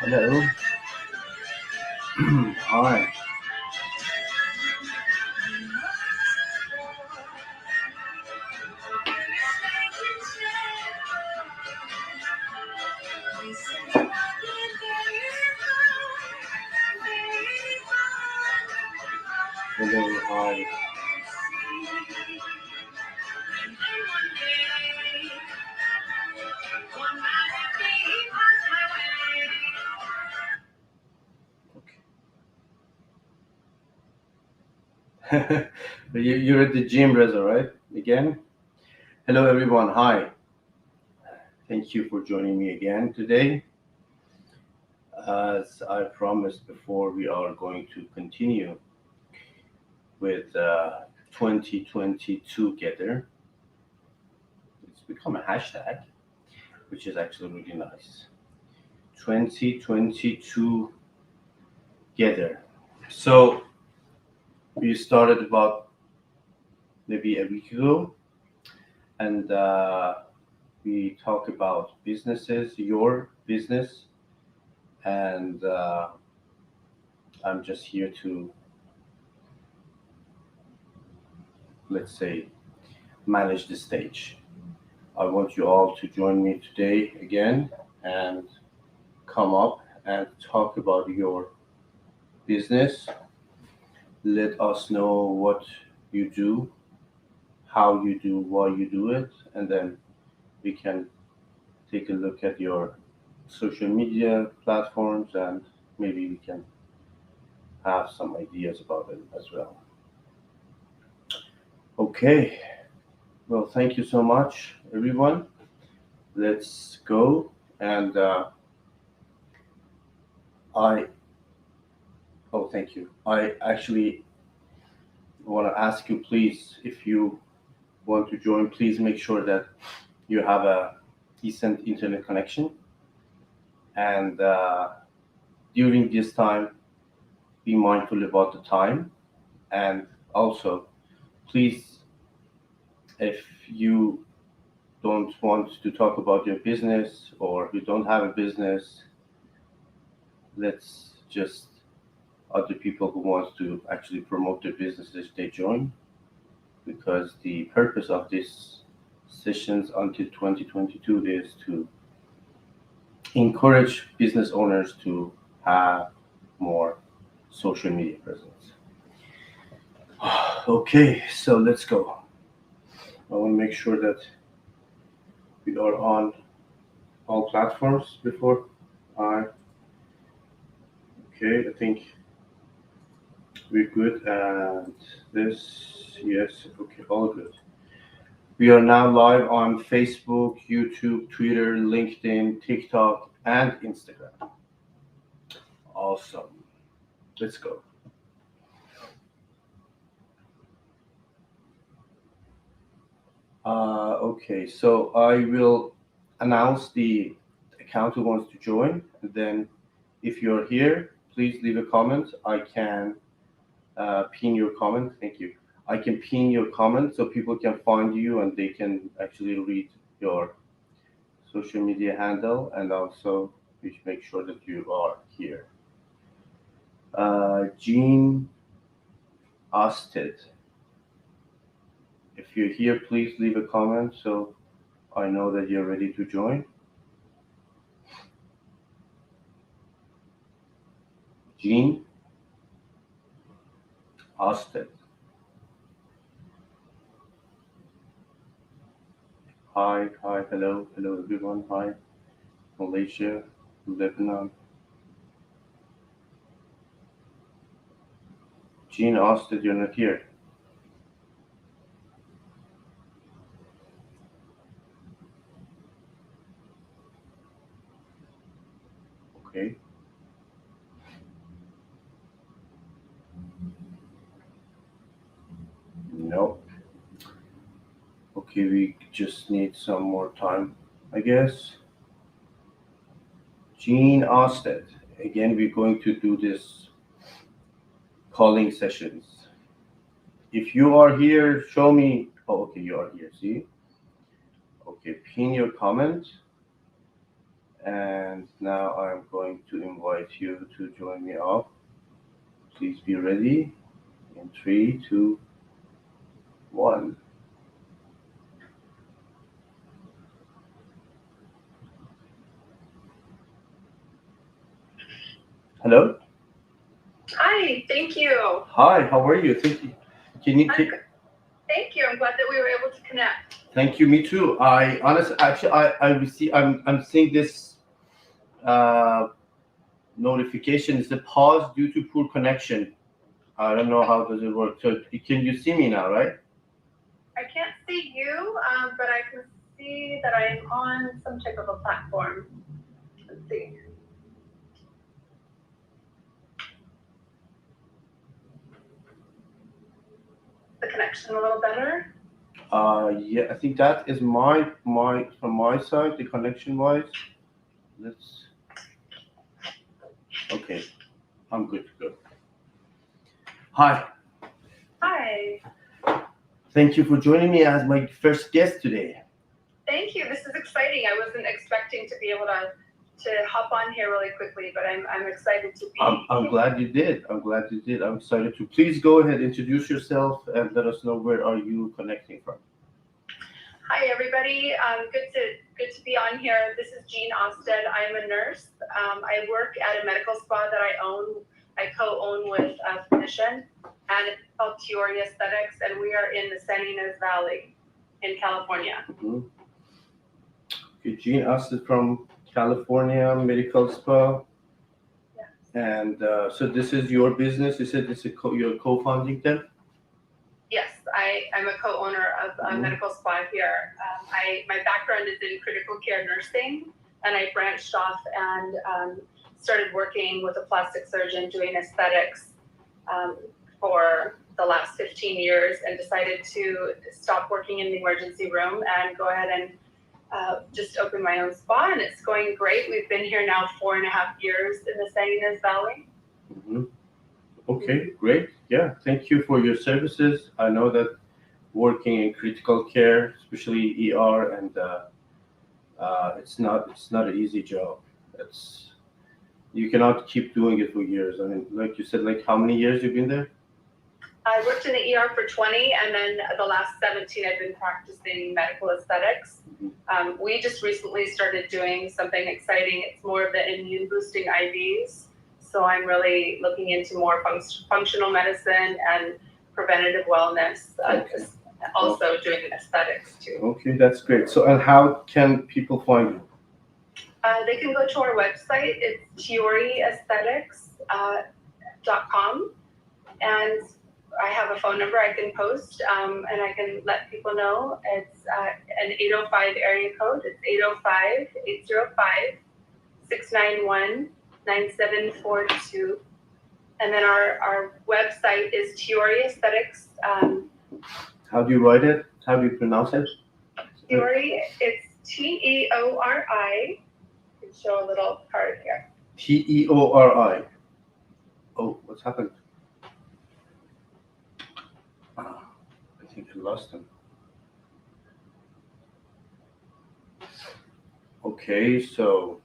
Hello. Hi. Hello. Hi. Okay. You're at the gym, Reza, right? Again. Hello, everyone. Hi. Thank you for joining me again today. As I promised before, we are going to continue with 2022 Together. It's become a hashtag, which is actually really nice. 2022 Together. So we started about maybe a week ago, and we talk about businesses, your business, and I'm just here to, let's say, manage the stage. I want you all to join me today again and come up and talk about your business. Let us know what you do, how you do, why you do it, and then we can take a look at your social media platforms and maybe we can have some ideas about it as well. Okay, well, thank you so much, everyone. Let's go. And I, oh, thank you. I actually want to ask you, please, if you want to join, please make sure that you have a decent internet connection. And during this time, be mindful about the time. And also, please, if you don't want to talk about your business or you don't have a business, let's just other people who want to actually promote their businesses they join because the purpose of this sessions until 2022 is to encourage business owners to have more social media presence. Okay, so let's go. I want to make sure that we are on all platforms before I. Okay, I think we're good. And this, yes, okay, all good. We are now live on Facebook, YouTube, Twitter, LinkedIn, TikTok, and Instagram. Awesome. Let's go. Okay, so I will announce the account who wants to join. And then, if you're here, please leave a comment. I can pin your comment. Thank you. I can pin your comment so people can find you and they can actually read your social media handle and also we should make sure that you are here. Jean Osted. If you're here, please leave a comment so I know that you're ready to join. Jean Osted. Hi, hi, hello, hello everyone. Hi, Malaysia, Lebanon. Jean Osted, you're not here. Okay. No. Okay, we just need some more time, I guess. Jean Osted. Again, we're going to do this calling sessions. If you are here, show me. Oh, okay, you are here. See? Okay, pin your comment And now I'm going to invite you to join me up. Please be ready in three, two, one. Hello. Hi, thank you. Hi. How are you? Thank you. Can you? Thank you. I'm glad that we were able to connect. Thank you. Me too. I honestly, actually, I receive. I'm seeing this uh, notification. It's a pause due to poor connection. I don't know how does it work. So can you see me now, right? I can't see you, but I can see that I am on some type of a platform. Let's see. The connection a little better. Yeah, I think that is my from my side, the connection wise. Let's. Okay, I'm good to go. Hi. Hi. Thank you for joining me as my first guest today. Thank you. This is exciting. I wasn't expecting to be able to hop on here really quickly, but I'm excited to be. I'm glad you did. I'm glad you did. I'm excited to. Please go ahead, introduce yourself, and let us know where are you connecting from. Hi, everybody. Good to be on here. This is Jean Osted. I am a nurse. I work at a medical spa that I co-own with a physician, and it's called Tiori Aesthetics, and we are in the San Ynez Valley in California. Mm-hmm. Okay, Jean Osted from California Medical Spa. Yes. And so this is your business. You said this is you're co-founding them. Yes, I'm a co-owner of a medical spa here. My background is in critical care nursing, and I branched off and started working with a plastic surgeon doing aesthetics for the last 15 years, and decided to stop working in the emergency room and go ahead and just open my own spa, and it's going great. We've been here now 4.5 years in the San Ynez Valley. Mm-hmm. Okay, great. Yeah, thank you for your services. I know that working in critical care, especially ER, and it's not an easy job. It's you cannot keep doing it for years. I mean, like you said, like how many years you've been there? I worked in the ER for 20, and then the last 17 I've been practicing medical aesthetics. We just recently started doing something exciting. It's more of the immune boosting IVs. So I'm really looking into more functional medicine and preventative wellness, Okay. also doing aesthetics too. Okay, that's great. So, and how can people find you? They can go to our website. It's tioriaesthetics.com, and I have a phone number I can post, and I can let people know. It's an 805 area code. It's 805-805-691-9742. And then our website is Tiori Aesthetics. How do you write it? How do you pronounce it? Tiori, it's Teori. I can show a little card here. Teori. Oh, what's happened? I think I lost him. Okay, so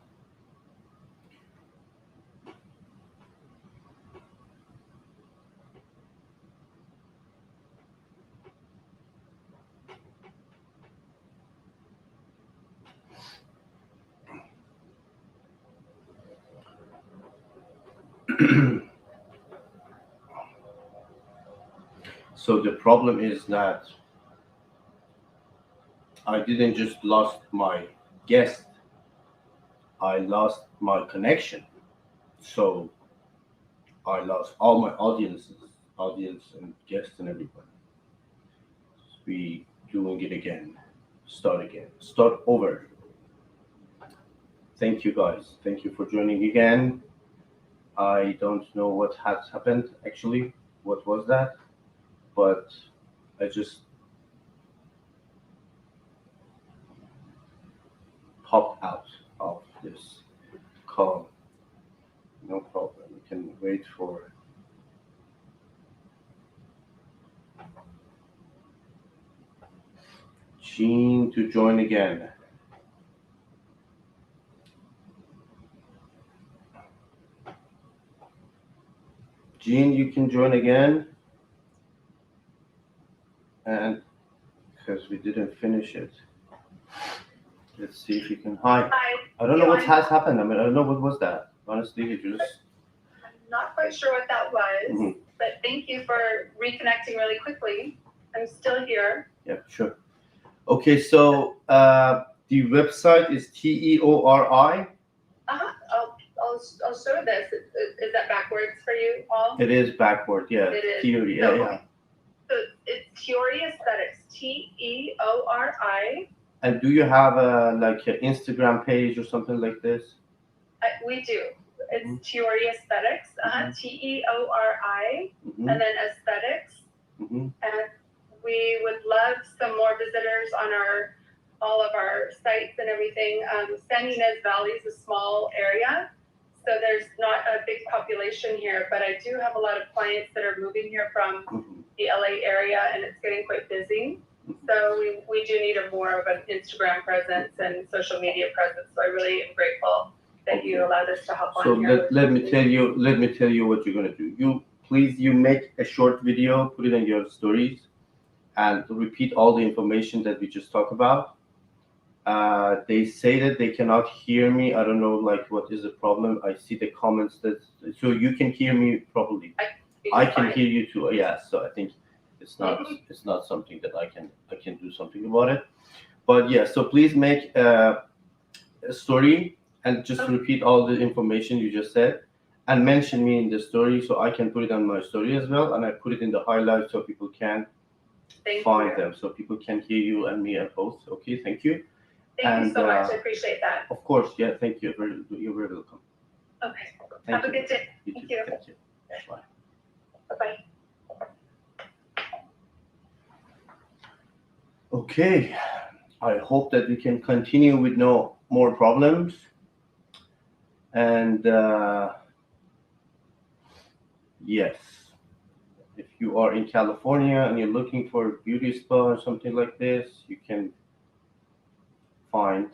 so the problem is that I didn't just lost my guest, I lost my connection. So I lost all my audience and guests and everybody. We doing it again. Start again. Start over. Thank you guys. Thank you for joining again. I don't know what has happened actually. What was that? But I just popped out of this call. No problem. We can wait for Jean to join again. Jean, you can join again. And because we didn't finish it, let's see if you can. Hi. Hi. I don't know what has happened. I mean, I don't know what was that. Honestly, it just. I'm not quite sure what that was, Mhm. but thank you for reconnecting really quickly. I'm still here. Yeah, sure. Okay, so the website is TEORI. I'll show this. Is that backwards for you all? It is backward, yeah. It is. Theory, So, yeah. So it's Teori Aesthetics, TEORI. And do you have like an Instagram page or something like this? We do. It's Teori Aesthetics, TEORI, Mm-hmm. and then Aesthetics. Mm-hmm. And we would love some more visitors on all of our sites and everything. San Ynez Valley is a small area, so there's not a big population here, but I do have a lot of clients that are moving here from the LA area, and it's getting quite busy. So we do need more of an Instagram presence and social media presence. So I really am grateful that you allowed us to hop on So here. let me tell you what you're gonna do. You make a short video, put it in your stories, and repeat all the information that we just talked about. They say that they cannot hear me. I don't know, like, what is the problem. I see the comments so you can hear me properly. I can hear you too. Yeah, so I think it's not something that I can do something about it. But yeah, so please make a story and just repeat all the information you just said and mention me in the story so I can put it on my story as well, and I put it in the highlights so people can find them, so people can hear you and me both. Okay, thank you. Thank you so much. I appreciate that. Of course, yeah, thank you. You're very welcome. Okay. Have a good day. Thank you. Thank you. Bye. Bye-bye. Okay, I hope that we can continue with no more problems. And yes, if you are in California and you're looking for a beauty spa or something like this, you can find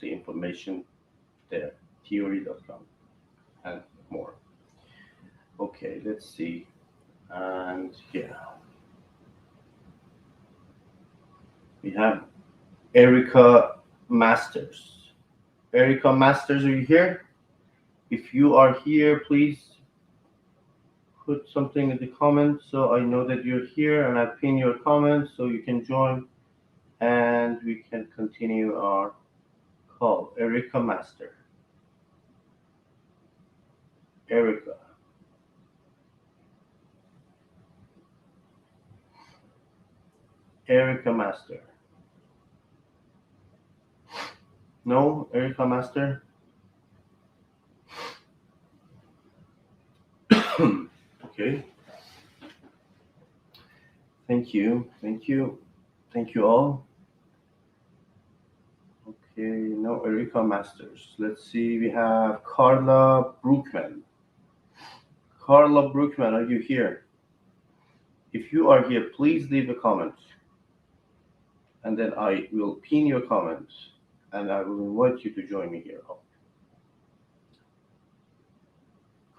the information there, theory.com and more. Okay, let's see. And yeah, we have Erica Masters. Erica Masters, are you here? If you are here, please put something in the comments so I know that you're here, and I pin your comments so you can join and we can continue our call. Erica Master. Erica. Erica Master. No, Erica Master. Okay. Thank you. Thank you. Thank you all. Okay, no Erica Masters. Let's see. We have Carla Brookman. Carla Brookman, are you here? If you are here, please leave a comment. And then I will pin your comments and I will invite you to join me here.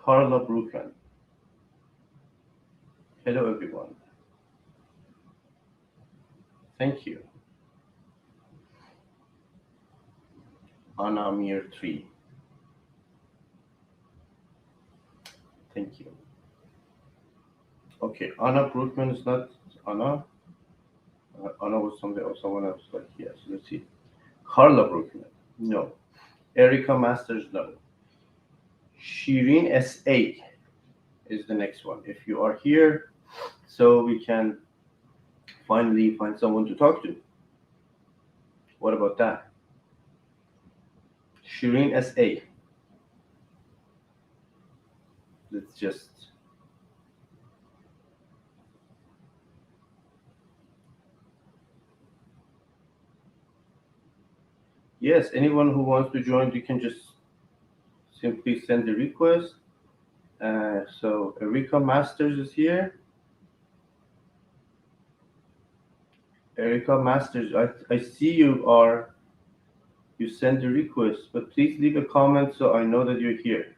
Carla Brookman. Hello, everyone. Thank you. Anna Mir 3. Thank you. Okay, Anna Brookman is not Anna. Anna was someone else, but yes, let's see. Carla Brookman, no. Erica Masters, no. Shireen S.A. is the next one. If you are here, so we can finally find someone to talk to. What about that? Shireen S.A. Let's just... Yes, anyone who wants to join, you can just simply send the request. So Erica Masters is here. Erica Masters, I see you sent the request, but please leave a comment so I know that you're here.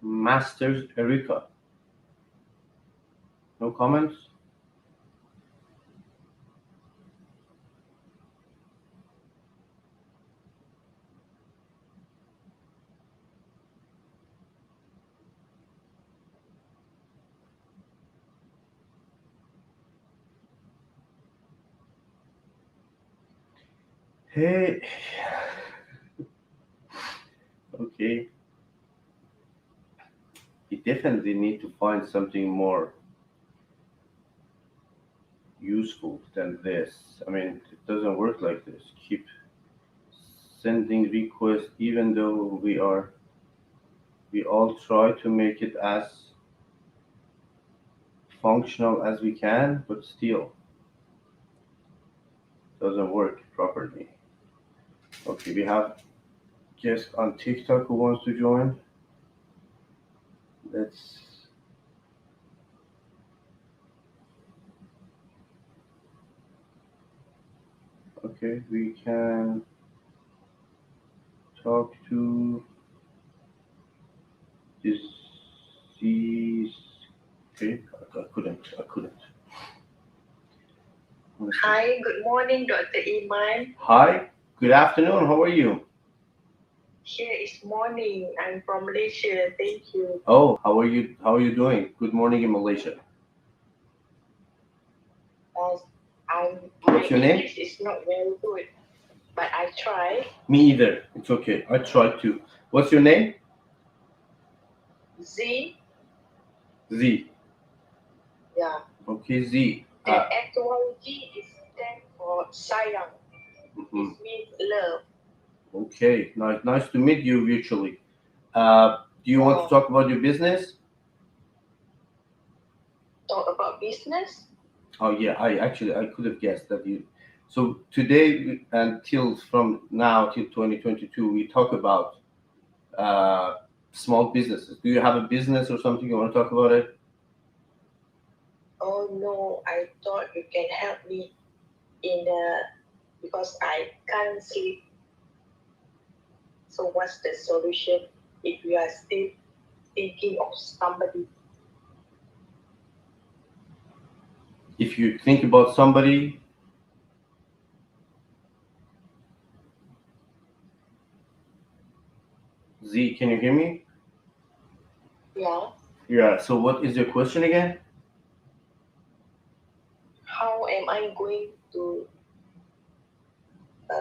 Masters Erica. No comments? Hey, okay. You definitely need to find something more useful than this. I mean, it doesn't work like this. Keep sending requests even though we all try to make it as functional as we can, but still doesn't work properly. Okay, we have guest on TikTok who wants to join. Let's okay, we can talk to disease. Okay, I couldn't. Hi, good morning, Dr. Iman. Hi, good afternoon. How are you? Here is morning. I'm from Malaysia. Thank you. Oh, how are you? How are you doing? Good morning in Malaysia. As my What's your name? English is not very good, but I try. Me either. It's okay. I tried to. What's your name? Z, Z. yeah. Okay, Z. The actual G is stand for sayang. Mhm. It means love. Okay, nice to meet you virtually. Do you want to talk about your business? Talk about business. Oh yeah, I could have guessed that you. So today until from now till 2022, we talk about uh, small businesses. Do you have a business or something you want to talk about it? Oh no, I thought you can help me in because I can't sleep. So what's the solution if you are still thinking of somebody? If you think about somebody, Z, can you hear me? Yeah. Yeah. So what is your question again? How am I going to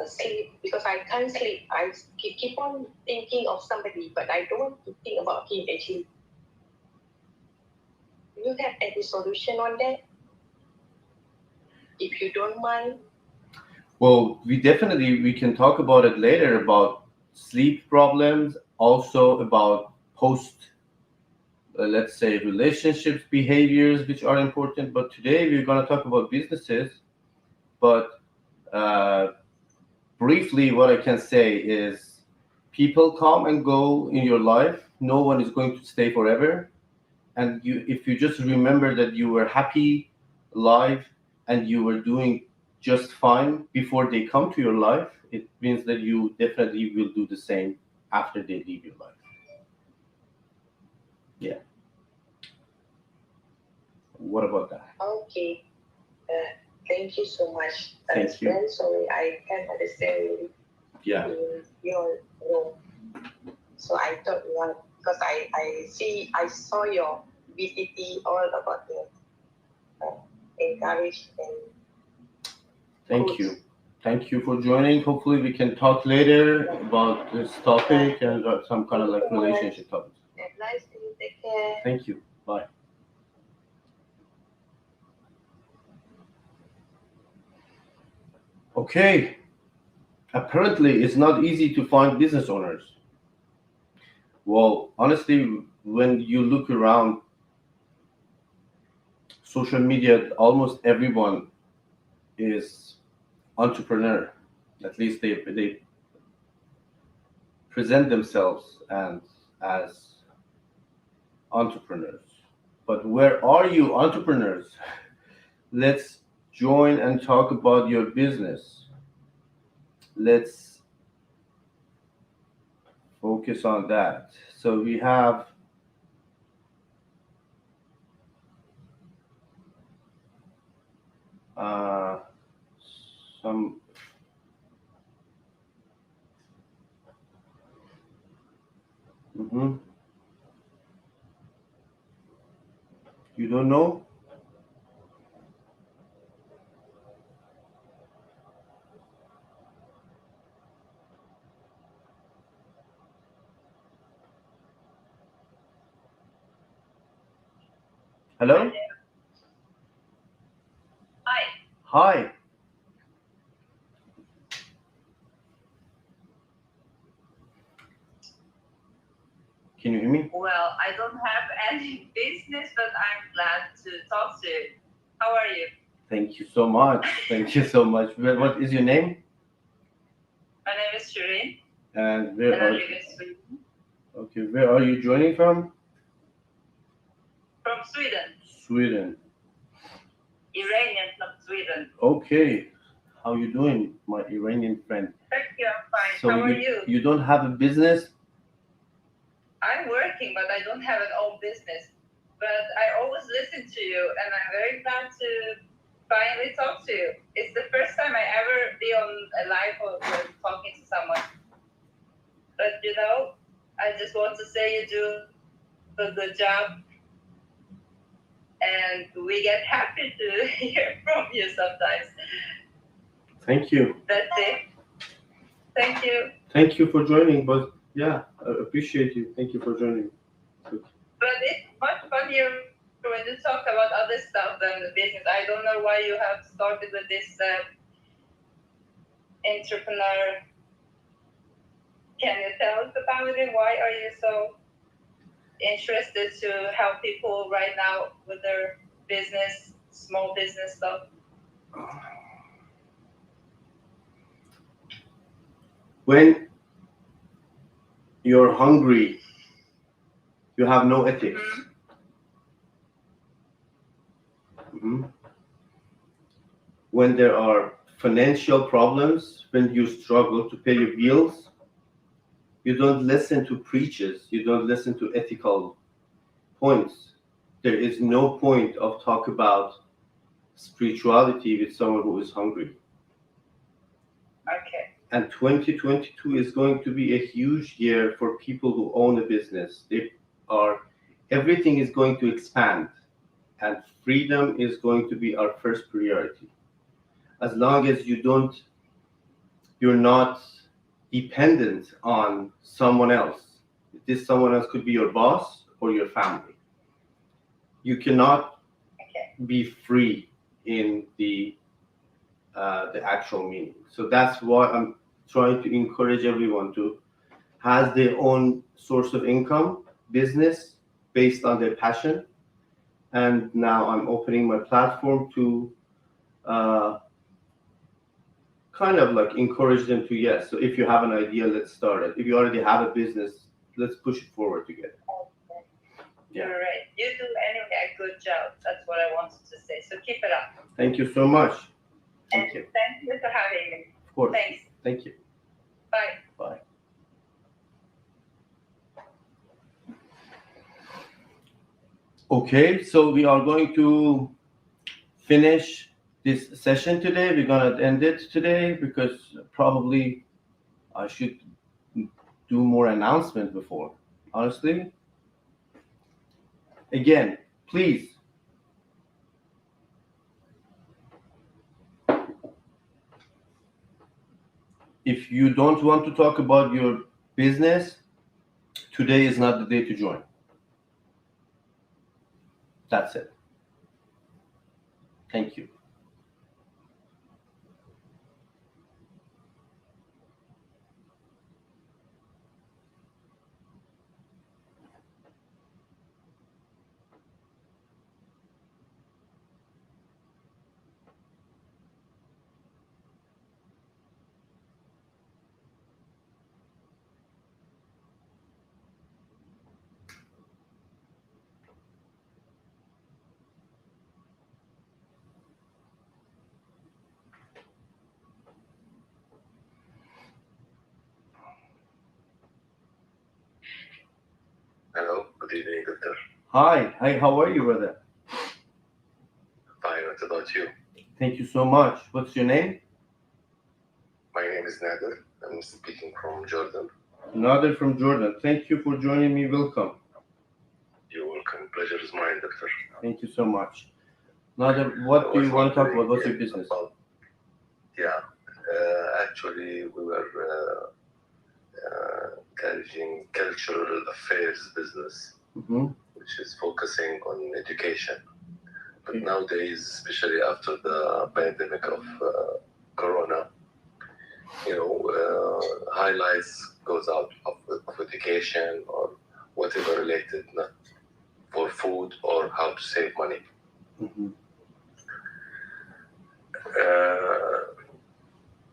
sleep? Because I can't sleep. I keep on thinking of somebody, but I don't want to think about him actually. Do you have any solution on that? If you don't mind. Well, we can talk about it later about sleep problems, also about post, let's say, relationships behaviors, which are important. But today we're going to talk about businesses. But uh, briefly, what I can say is people come and go in your life. No one is going to stay forever. And if you just remember that you were happy, alive, and you were doing just fine before they come to your life, it means that you definitely will do the same after they leave your life. Yeah. What about that? Okay. Thank you so much. Thank you. Very sorry. I can't understand you Yeah. in your room. So I thought you want because I saw your VCT all about the encourage and Thank you. Thank you for joining. Hopefully, we can talk later about this topic and some kind of like relationship topics. Have a nice day. Take care. Thank you. Bye. Okay. Apparently, it's not easy to find business owners. Well, honestly, when you look around social media, almost everyone is entrepreneur. At least they present themselves and as entrepreneurs. But where are you, entrepreneurs? Let's join and talk about your business. Let's focus on that. So we have uh, some. Mhm. You don't know? Hello? Hi. Hi. Can you hear me? Well, I don't have any business, but I'm glad to talk to you. How are you? Thank you so much. Thank you so much. What is your name? My name is Shireen, And and where I are live in Sweden. okay? Where are you joining from? From Sweden. Sweden. Iranian from Sweden. Okay. How you doing, my Iranian friend? Thank you, I'm fine. So How are you? you don't have a business? I'm working, but I don't have an own business. But I always listen to you, and I'm very glad to finally talk to you. It's the first time I ever be on a live or talking to someone. But I just want to say you do a good job, and we get happy to hear from you sometimes. Thank you. That's it. Thank you. Thank you for joining. But yeah, I appreciate you. Thank you for joining. But it's much funnier when you talk about other stuff than the business. I don't know why you have started with this entrepreneur. Can you tell us about it? Why are you so interested to help people right now with their business, small business stuff? When you're hungry, you have no ethics. Mhm. When there are financial problems, when you struggle to pay your bills, you don't listen to preachers, you don't listen to ethical points. There is no point of talk about spirituality with someone who is hungry. Okay. And 2022 is going to be a huge year for people who own a business. Are everything is going to expand, and freedom is going to be our first priority. As long as you're not dependent on someone else. This someone else could be your boss or your family. You cannot be free in the actual meaning. So that's why I'm trying to encourage everyone to has their own source of income, business based on their passion. And now I'm opening my platform to uh, kind of like encourage them to yes. So if you have an idea, let's start it. If you already have a business, let's push it forward together. You're right. You do anyway a good job. That's what I wanted to say. So keep it up. Thank you so much. And Thank you. thank you for having me. Of course. Thanks. Thank you. Bye. Bye. Okay, so we are going to finish this session today. We're gonna end it today because probably I should do more announcement before. Honestly, again, please. If you don't want to talk about your business, today is not the day to join. That's it. Thank you. Hello, good evening, doctor. Hi, how are you, brother? Fine, what about you? Thank Thank you so much. What's your name? My name is Nader. I'm speaking from Jordan. Nader from Jordan. Thank you for joining me. Welcome. You're welcome. Pleasure is mine, doctor. Thank you so much. Nader, what do you want to talk about? What's your business? Actually, we were managing cultural affairs business, which is focusing on education. But nowadays, especially after the pandemic of Corona, highlights goes out of education or whatever related for food or how to save money.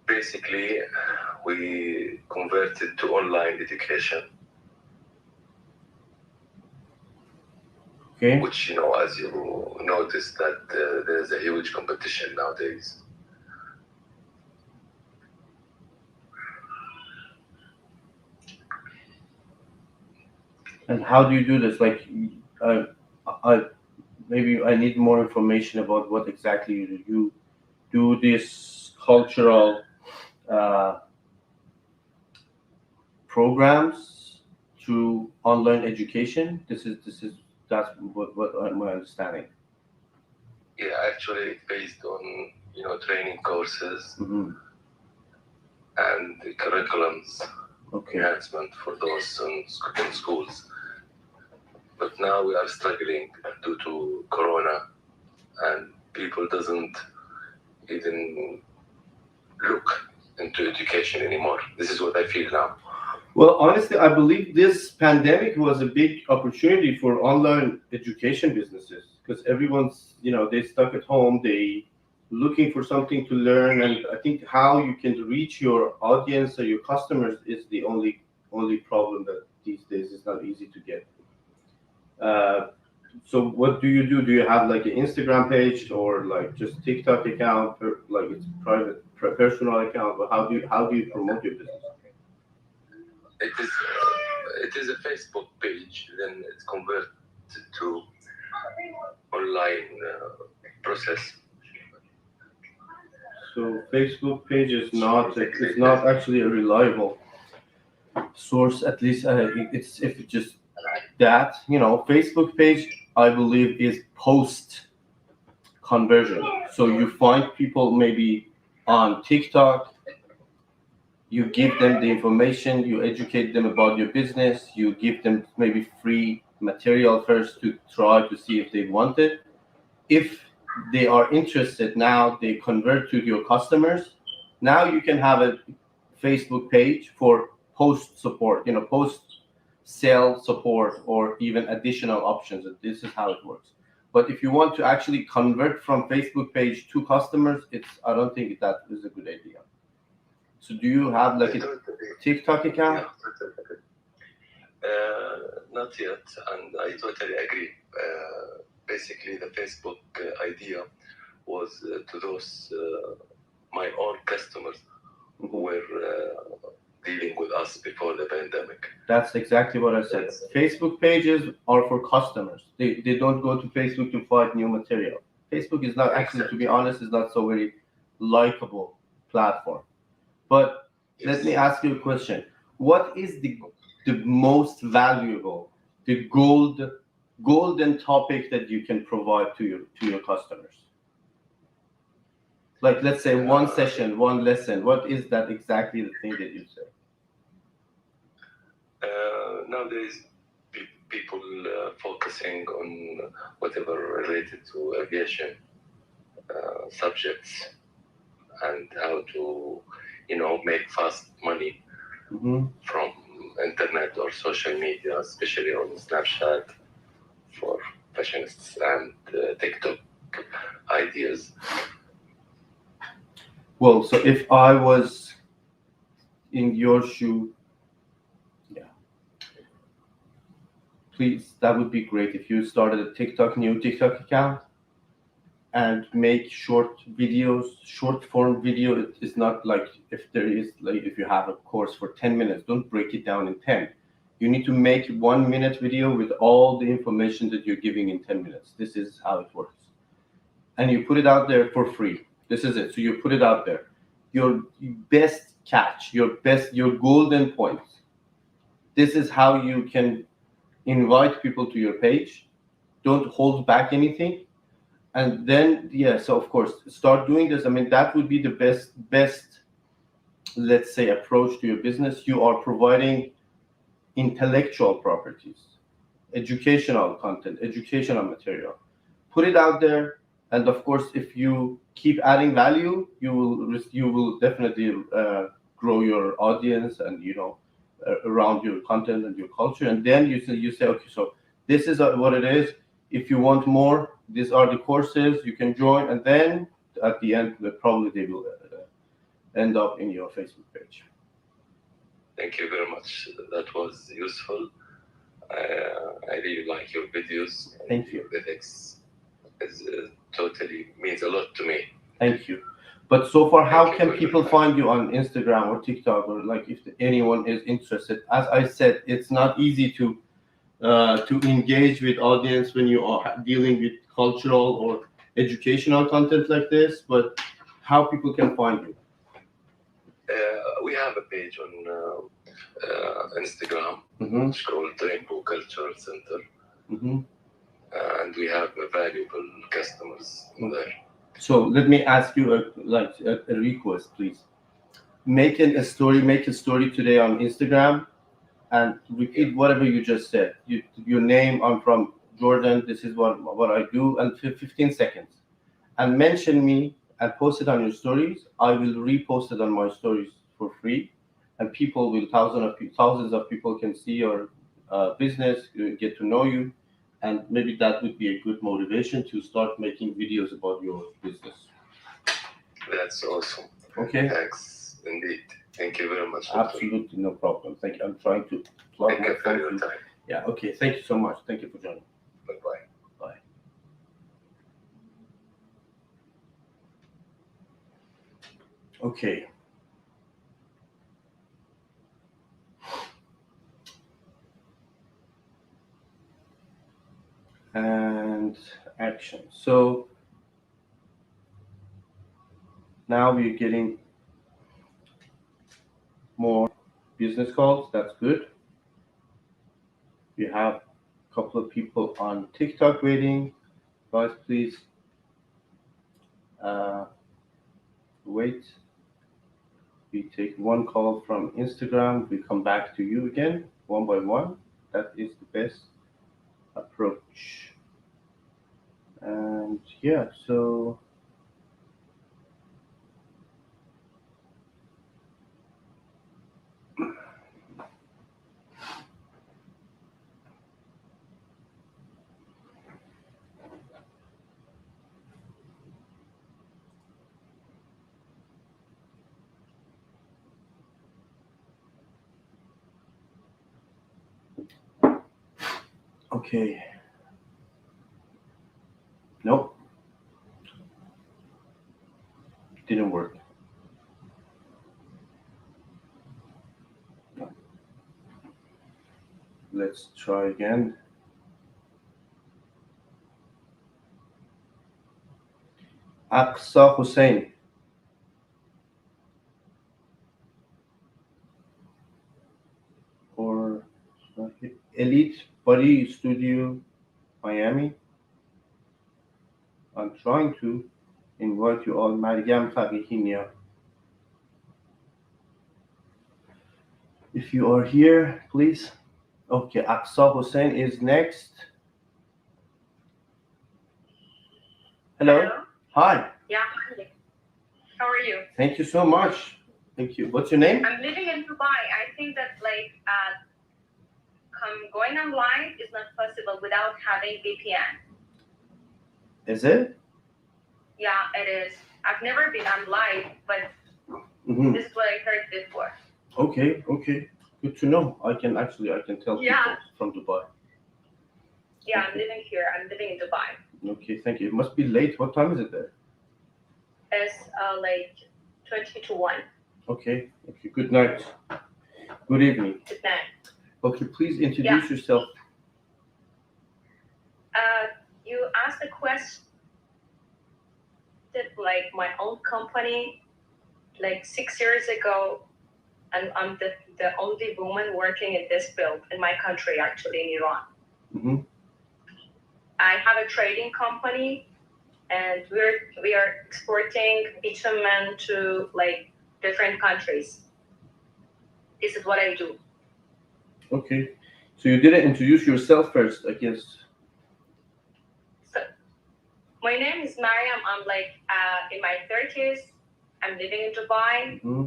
Basically, we converted to online education, which, as you noticed, that there's a huge competition nowadays. And how do you do this? Like, maybe I need more information about what exactly you do. You do this cultural programs through online education. That's what my understanding. Yeah, actually, it's based on training courses and the curriculums enhancement for those in schools. But now we are struggling due to Corona, and people doesn't even look into education anymore. This is what I feel now. Well, honestly, I believe this pandemic was a big opportunity for online education businesses because everyone's, they stuck at home, they looking for something to learn, and I think how you can reach your audience or your customers is the only problem that these days is not easy to get. So what do you do? Do you have like an Instagram page or like just TikTok account, or like it's private, personal account? But how do you promote your business? It is a Facebook page, then it's converted to online process. So Facebook page is not actually a reliable source. At least it's if it's just that Facebook page, I believe, is post conversion. So you find people maybe on TikTok. You give them the information, you educate them about your business, you give them maybe free material first to try to see if they want it. If they are interested, now they convert to your customers. Now you can have a Facebook page for post support, post sale support or even additional options. And this is how it works. But if you want to actually convert from Facebook page to customers, I don't think that is a good idea. So do you have like a TikTok account? Not yet, and I totally agree. Basically, the Facebook idea was to those my own customers who were dealing with us before the pandemic. That's exactly what I said. Facebook pages are for customers. They don't go to Facebook to find new material. Facebook is not actually, to be honest, is not so very likable platform. But let me ask you a question. What is the most valuable, the golden topic that you can provide to your customers? Like, let's say one session, one lesson. What is that exactly the thing that you say? Nowadays, people focusing on whatever related to aviation subjects and how to make fast money from internet or social media, especially on Snapchat for fashionists and TikTok ideas. Well, so if I was in your shoe, please, that would be great if you started a new TikTok account and make short videos, short form video. It is not like if you have a course for 10 minutes, don't break it down in 10. You need to make 1 minute video with all the information that you're giving in 10 minutes. This is how it works. And you put it out there for free. This is it. So you put it out there. Your best catch, your golden points. This is how you can invite people to your page. Don't hold back anything. And then, yeah, so of course, start doing this. I mean, that would be the best, let's say, approach to your business. You are providing intellectual properties, educational content, educational material. Put it out there, and of course, if you keep adding value, you will definitely grow your audience and around your content and your culture. And then you say, okay, so this is what it is. If you want more, these are the courses you can join, and then at the end, probably they will end up in your Facebook page. Thank you very much. That was useful. I really like your videos. Thank you. Ethics is totally means a lot to me. Thank you. But so far, how Thank you can for people your find you on Instagram or TikTok, or like if anyone is interested? As I said, it's not easy to engage with audience when you are dealing with cultural or educational content like this. But how people can find you? We have a page on Instagram, Mm-hmm. it's called Rainbow Cultural Center, Mm-hmm. and we have valuable customers in there. So let me ask you a request, please. Make a story today on Instagram and repeat whatever you just said. Your name, I'm from Jordan, this is what I do, and 15 seconds. And mention me and post it on your stories. I will repost it on my stories for free. And people will, thousands of people can see your business, get to know you. And maybe that would be a good motivation to start making videos about your business. That's awesome. Okay? Thanks, indeed. Thank you very much. Absolutely, no problem. Thank you. I'm trying to plug Thank my you for phone your to- time. Yeah, okay. Thank you so much. Thank you for joining. Bye-bye. Bye. Okay. And action. So now we're getting more business calls. That's good. We have a couple of people on TikTok waiting. Guys, please wait. We take one call from Instagram. We come back to you again, one by one. That is the best approach. And yeah, so okay. Nope. Didn't work. No. Let's try again. Aqsa Hussein. Or Elite Body Studio Miami. I'm trying to invite you all. Mariam Fagihinia. If you are here, please. Okay, Aqsa Hussein is next. Hello. Hi. Yeah, hi. How are you? Thank you so much. Thank you. What's your name? I'm living in Dubai. I think that going online is not possible without having VPN. Is it? Yeah, it is. I've never been on live, but this is what I heard before. Okay. Good to know. I can tell people from Dubai. Yeah, Okay. I'm living here. I'm living in Dubai. Okay, thank you. It must be late. What time is it there? It's like 20 to 1. Okay. Good night. Good evening. Good night. Okay, please introduce yourself. You asked a question. started like my own company like 6 years ago, and I'm the only woman working in this field in my country, actually in Iran. Mm-hmm. I have a trading company, and we are exporting bitumen to like different countries. This is what I do. Okay. So you didn't introduce yourself first, I guess. So my name is Mariam. I'm like in my 30s. I'm living in Dubai. Mm-hmm.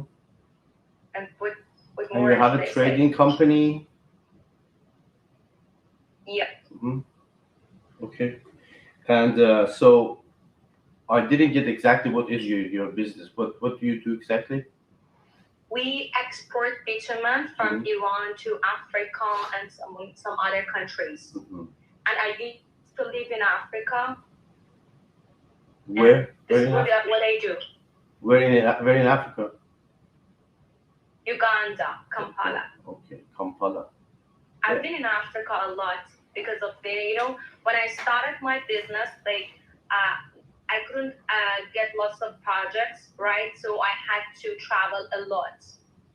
And with And more. you have a trading company. Yeah. Mm-hmm. Okay. And so I didn't get exactly what is your business. What do you do exactly? We export bitumen from Iran to Africa and some other countries. Mm-hmm. And I used to live in Africa. Where? This is what I do. Where in Africa? Uganda, Kampala. Okay, Kampala. I've been in Africa a lot because of when I started my business, like I couldn't get lots of projects, right? So I had to travel a lot.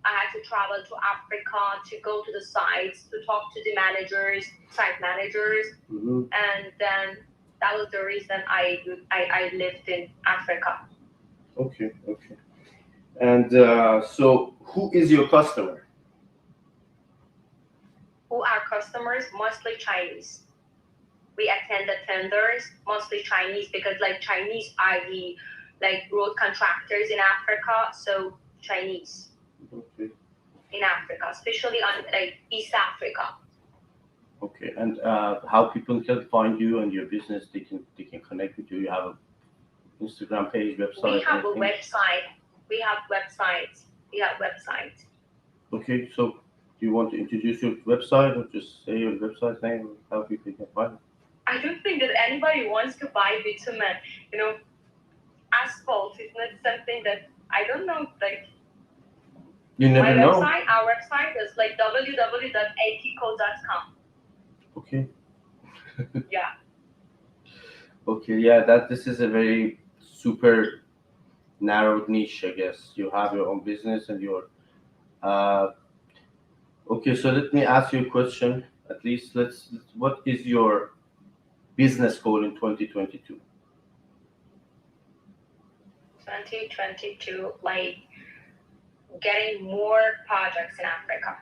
I had to travel to Africa to go to the sites, to talk to the managers, site managers, and then that was the reason I lived in Africa. Okay. And so who is your customer? Who are customers? Mostly Chinese. We attend the tenders, mostly Chinese, because like Chinese are the like road contractors in Africa, so Chinese. Okay. In Africa, especially on like East Africa. Okay, and how people can find you and your business? They can connect with you. You have an Instagram page, website. We have a website. We have websites. Okay, so do you want to introduce your website or just say your website name? How people can find it? I don't think that anybody wants to buy bitumen. Asphalt is not something that I don't know. Like you never know. Our website is like www.apco.com. Okay. Yeah. Okay, yeah. This is a very super narrowed niche, I guess. You have your own business and your. Okay, so let me ask you a question. At least what is your business goal in 2022? 2022, like getting more projects in Africa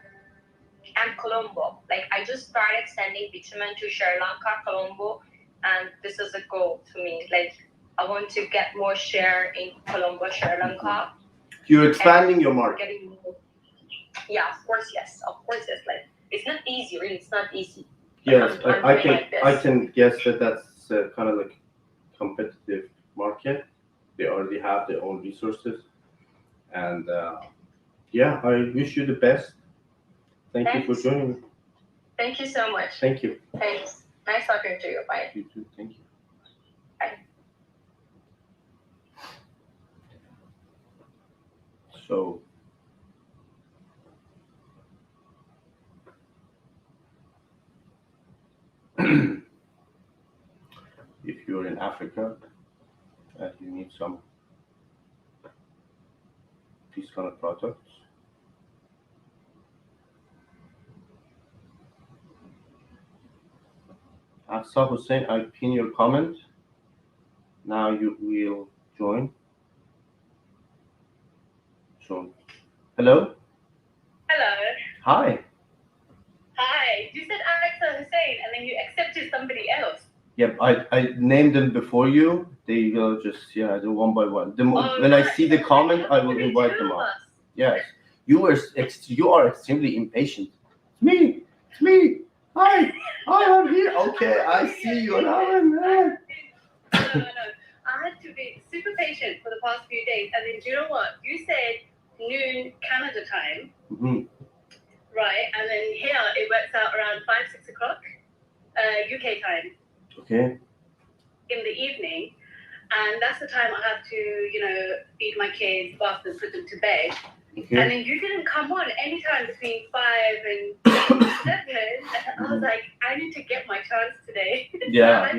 and Colombo. Like I just started sending bitumen to Sri Lanka, Colombo, and this is a goal to me. Like I want to get more share in Colombo, Sri Lanka. You're expanding your market. Getting more. Yeah, of course, yes. Like it's not easy, really. It's not easy. Yes, I can guess that's kind of like competitive market. They already have their own resources, and yeah, I wish you the best. Thanks. You for joining me. Thank you so much. Thank you. Thanks. Nice talking to you. Bye. You too. Thank you. Bye. So. If you're in Africa and you need some these kind of products, Asa Hussein, I pin your comment. Now you will join. So, hello. Hello. Hi. Hi. You said Alexa Hussein and then you accepted somebody else. Yep, I named them before you. They will just do one by one. When I see the comment, I will invite them up. Yes, you are extremely impatient. It's me. Hi, I'm here. Okay, I see you now. No. I had to be super patient for the past few days. And then do you know what? You said noon Canada time. Mm-hmm. Right, and then here it works out around 5-6 o'clock UK time. Okay. In the evening, and that's the time I have to, feed my kids, bath them, put them to bed. Okay. And then you didn't come on anytime between 5 and 7. And I was like, I need to get my chance today. Yeah.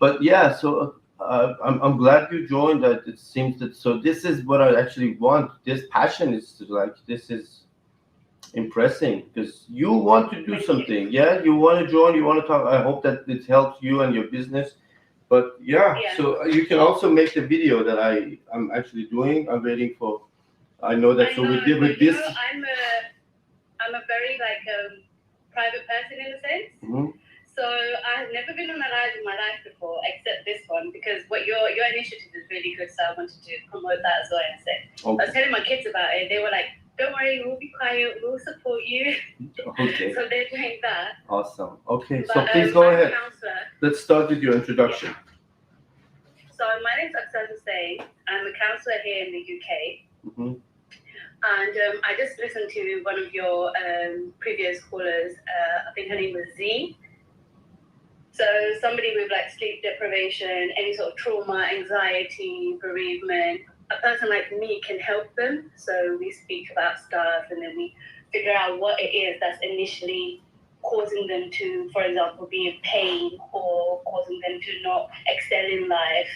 But yeah, so I'm glad you joined. That it seems that so this is what I actually want. This passion is like this is impressing because you want to do Thank you. something. Yeah, you want to join. You want to talk. I hope that it helps you and your business. But yeah, Yeah. so you can also make the video that I'm actually doing. I'm waiting for. I know that. So we did with but, this. I'm a very private person in a sense. Mhm. So I've never been on a ride in my life before, except this one, because what your initiative is really good. So I wanted to promote that as well. And say, I was telling my kids about it. They were like, "Don't worry, we'll be quiet. We'll support you." Okay. So they're doing that. Awesome. Okay, But, so please go I'm ahead. a counselor. Let's start with your introduction. So my name's Aksar Hussain. I'm a counselor here in the UK. Mm-hmm. And I just listened to one of your previous callers. I think her name was Z. So somebody with like sleep deprivation, any sort of trauma, anxiety, bereavement, a person like me can help them. So we speak about stuff and then we figure out what it is that's initially causing them to, for example, be in pain or causing them to not excel in life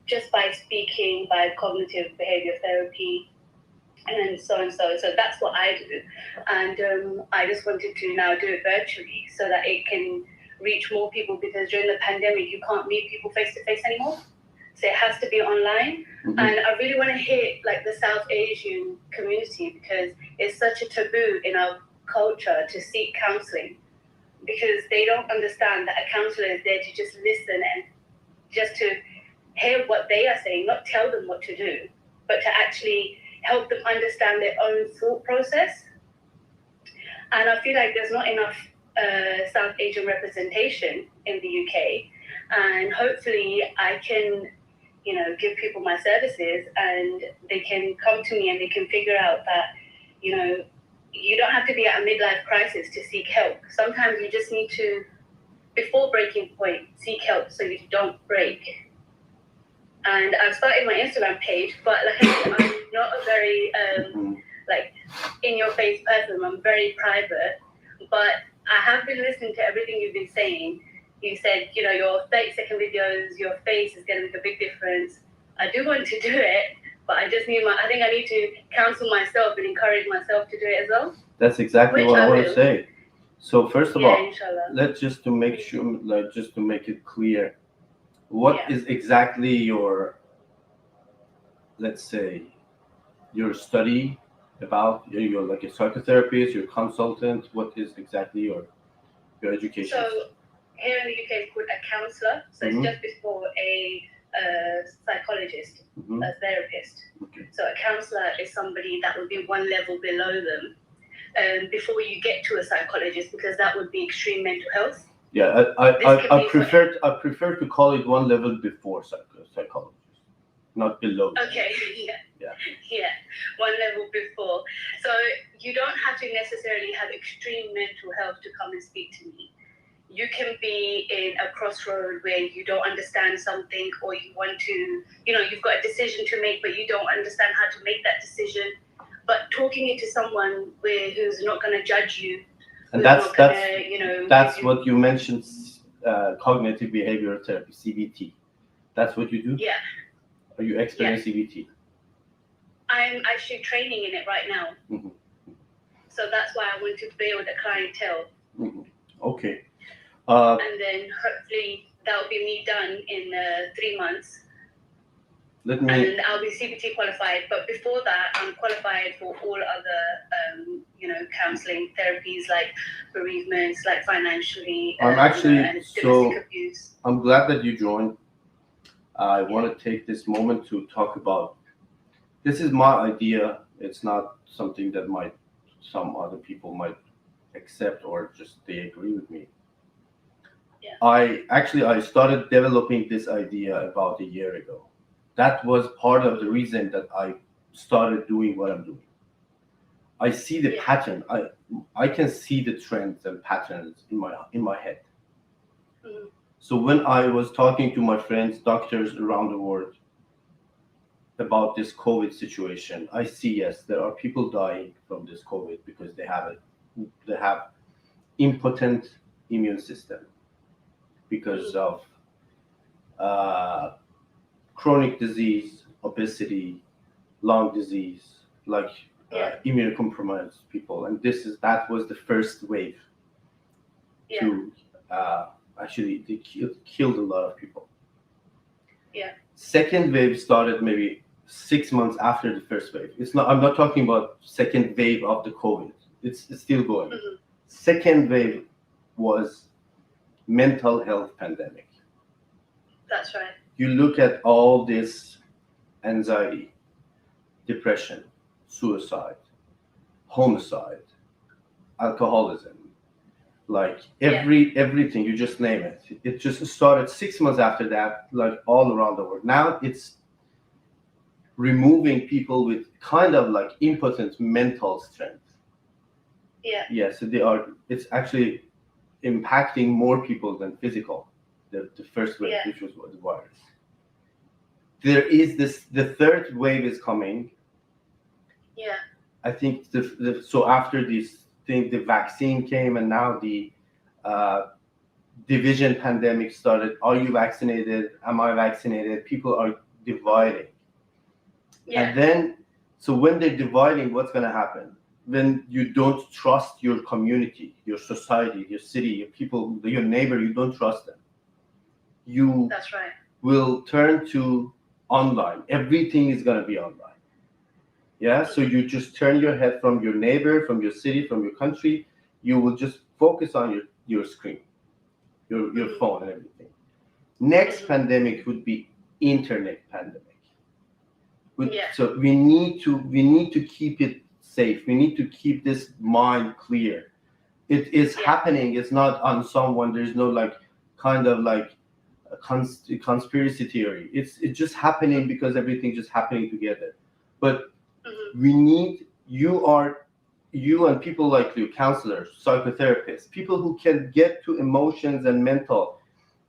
just by speaking, by cognitive behavior therapy and so and so. So that's what I do. And I just wanted to now do it virtually so that it can reach more people because during the pandemic, you can't meet people face to face anymore. So it has to be online. Mm-hmm. And I really want to hit like the South Asian community because it's such a taboo in our culture to seek counseling because they don't understand that a counselor is there to just listen and just to hear what they are saying, not tell them what to do, but to actually help them understand their own thought process. And I feel like there's not enough South Asian representation in the UK. And hopefully I can, give people my services and they can come to me and they can figure out that, you don't have to be at a midlife crisis to seek help. Sometimes you just need to, before breaking point, seek help so you don't break. And I've started my Instagram page, but I'm not a very in your face person. I'm very private, but I have been listening to everything you've been saying. You said, your 30-second videos, your face is going to make a big difference. I do want to do it, but I just need I think I need to counsel myself and encourage myself to do it as well. That's exactly what I want to say. So first of all, inshallah. let's just to make sure, just to make it clear, what is exactly your, let's say, your study about? You're like a psychotherapist, you're a consultant. What is exactly your education? So here in the UK, it's called a counsellor. So it's just before a psychologist, a therapist. Okay. So a counsellor is somebody that would be one level below them before you get to a psychologist, because that would be extreme mental health. Yeah, I prefer to call it one level before psychologist, not below. Okay, yeah, one level before. So you don't have to necessarily have extreme mental health to come and speak to me. You can be in a crossroad where you don't understand something, or you want to, you've got a decision to make, but you don't understand how to make that decision. But talking it to someone who's not going to judge you, and that's what you mentioned, cognitive behavioral therapy, CBT. That's what you do? Yeah. Are you expert in CBT? I'm actually training in it right now. Mm-hmm. So that's why I want to build a clientele. Mm-hmm. Okay. And then hopefully that'll be me done in 3 months. And I'll be CBT qualified. But before that, I'm qualified for all other, counseling therapies like bereavements, like financially. I'm actually domestic abuse. I'm glad that you joined. I want to take this moment to talk about. This is my idea. It's not something that some other people might accept or just they agree with me. Yeah. I started developing this idea about a year ago. That was part of the reason that I started doing what I'm doing. I see the pattern. I can see the trends and patterns in my head. Mm-hmm. So when I was talking to my friends, doctors around the world, about this COVID situation, I see, yes, there are people dying from this COVID because they have impotent immune system because of chronic disease, obesity, lung disease, like immunocompromised people, and that was the first wave to actually they killed a lot of people. Yeah. Second wave started maybe 6 months after the first wave. I'm not talking about second wave of the COVID. It's still going. Mm-hmm. Second wave was mental health pandemic. That's right. You look at all this anxiety, depression, suicide, homicide, alcoholism, like everything, you just name it. It just started 6 months after that, like all around the world. Now it's removing people with kind of like impotent mental strength. Yeah, so it's actually impacting more people than physical, the first wave, which was the virus. There is the third wave is coming. Yeah. I think so after this thing, the vaccine came, and now the division pandemic started. Are you vaccinated? Am I vaccinated? People are dividing. Yeah. And then, so when they're dividing, what's going to happen? When you don't trust your community, your society, your city, your people, your neighbor, you don't trust them. That's right. Will turn to online. Everything is going to be online. Yeah, so you just turn your head from your neighbor, from your city, from your country. You will just focus on your screen, your phone and everything. Next pandemic would be internet pandemic. So we need to keep it safe. We need to keep this mind clear. It is happening. It's not on someone. There's no like kind of like a conspiracy theory. It's just happening because everything's just happening together. But we need you and people like you, counselors, psychotherapists, people who can get to emotions and mental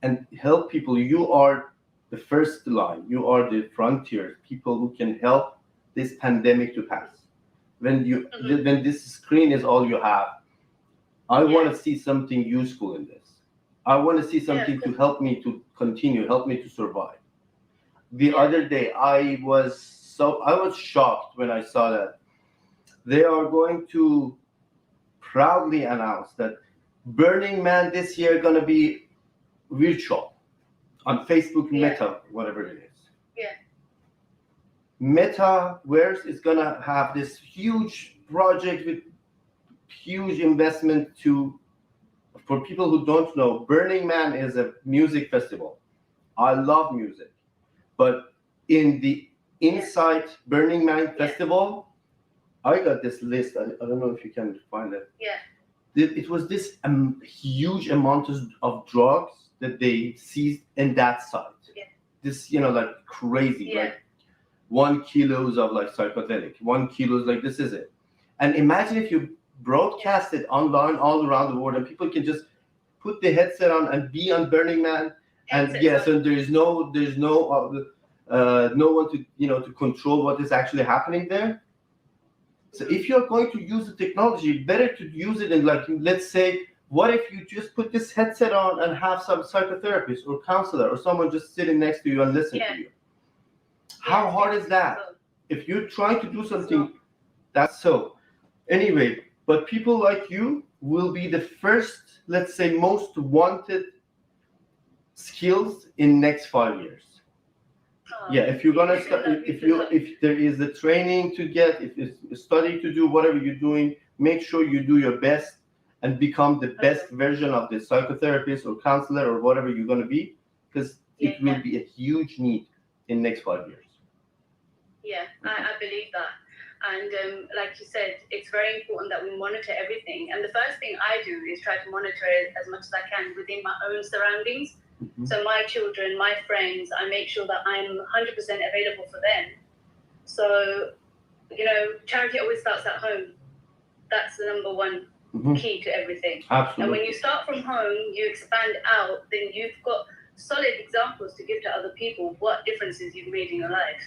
and help people. You are the first line. You are the frontier, people who can help this pandemic to pass. When when this screen is all you have, I want to see something useful in this. I want to see something to help me to continue, help me to survive. The other day, I was shocked when I saw that they are going to proudly announce that Burning Man this year going to be virtual on Facebook, Meta, whatever it is. Yeah. Metaverse is going to have this huge project with huge investment for people who don't know, Burning Man is a music festival. I love music. But in the inside Burning Man Festival, I got this list. I don't know if you can find it. Yeah. It was this huge amount of drugs that they seized in that site. Yeah. This, like crazy, like 1 kilos of like psychedelic, 1 kilos, like this is it. And imagine if you broadcast it online all around the world and people can just put the headset on and be on Burning Man. And so there's no one to to control what is actually happening there. So if you're going to use the technology, better to use it in like, let's say, what if you just put this headset on and have some psychotherapist or counselor or someone just sitting next to you and listen to you? How hard is that? If you're trying to do something, that's so. Anyway, but people like you will be the first, let's say, most wanted skills in next 5 years. If you're gonna start, if there is a training to get, if it's a study to do, whatever you're doing, make sure you do your best and become the best version of the psychotherapist or counselor or whatever you're gonna be, because it will be a huge need in next 5 years. Yeah, I believe that. And like you said, it's very important that we monitor everything. And the first thing I do is try to monitor it as much as I can within my own surroundings. Mm-hmm. So my children, my friends, I make sure that I'm 100% available for them. So, charity always starts at home. That's the number one key to everything. Absolutely. And when you start from home, you expand out, then you've got solid examples to give to other people what differences you've made in your life.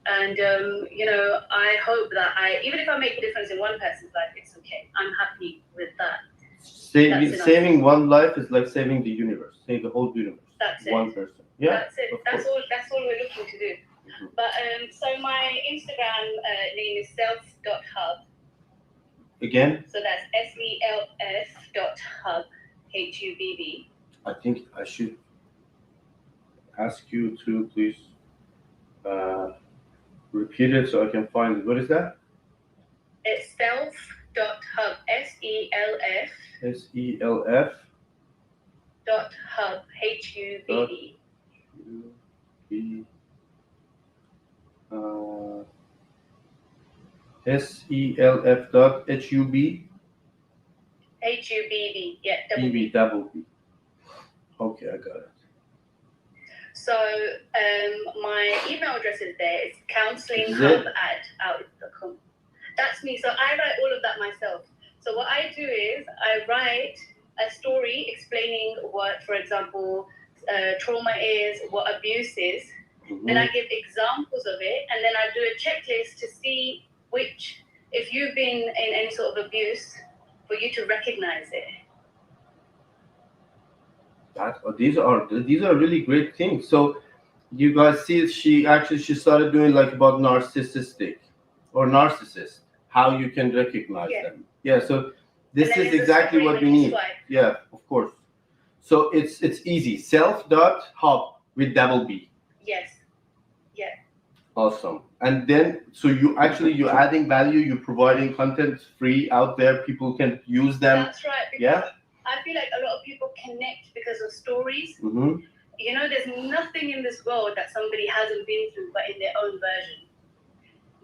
And, I hope that even if I make a difference in one person's life, it's okay. I'm happy with that. Saving one life is like saving the universe, saving the whole universe. That's it. One person. Yeah. That's it. That's all we're looking to do. Mhm. But so my Instagram name is self.hub. Again, So that's SELS.hub, HUBB. I think I should ask you to please repeat it so I can find it. What is that? It's self.hub, SELF SELF. .hub, HUBB. SELF.HUB. HUBB, yeah, double EB B. double B. Okay, I got it. So my email address is there. It's counselinghub@outlook.com. That's me. So I write all of that myself. So what I do is I write a story explaining what, for example, trauma is, what abuse is. Then I give examples of it, and then I do a checklist to see which, if you've been in any sort of abuse, for you to recognize it. These are really great things. So you guys see, she started doing like about narcissist, how you can recognize them. Yeah. So this is exactly what we need. Yeah, of course. So it's easy. Self.hub with double B. Yes. Yeah. Awesome. And then so you're adding value. You're providing content free out there. People can use them. That's right. Yeah. I feel like a lot of people connect because of stories. Mm-hmm. You know, there's nothing in this world that somebody hasn't been through, but in their own version.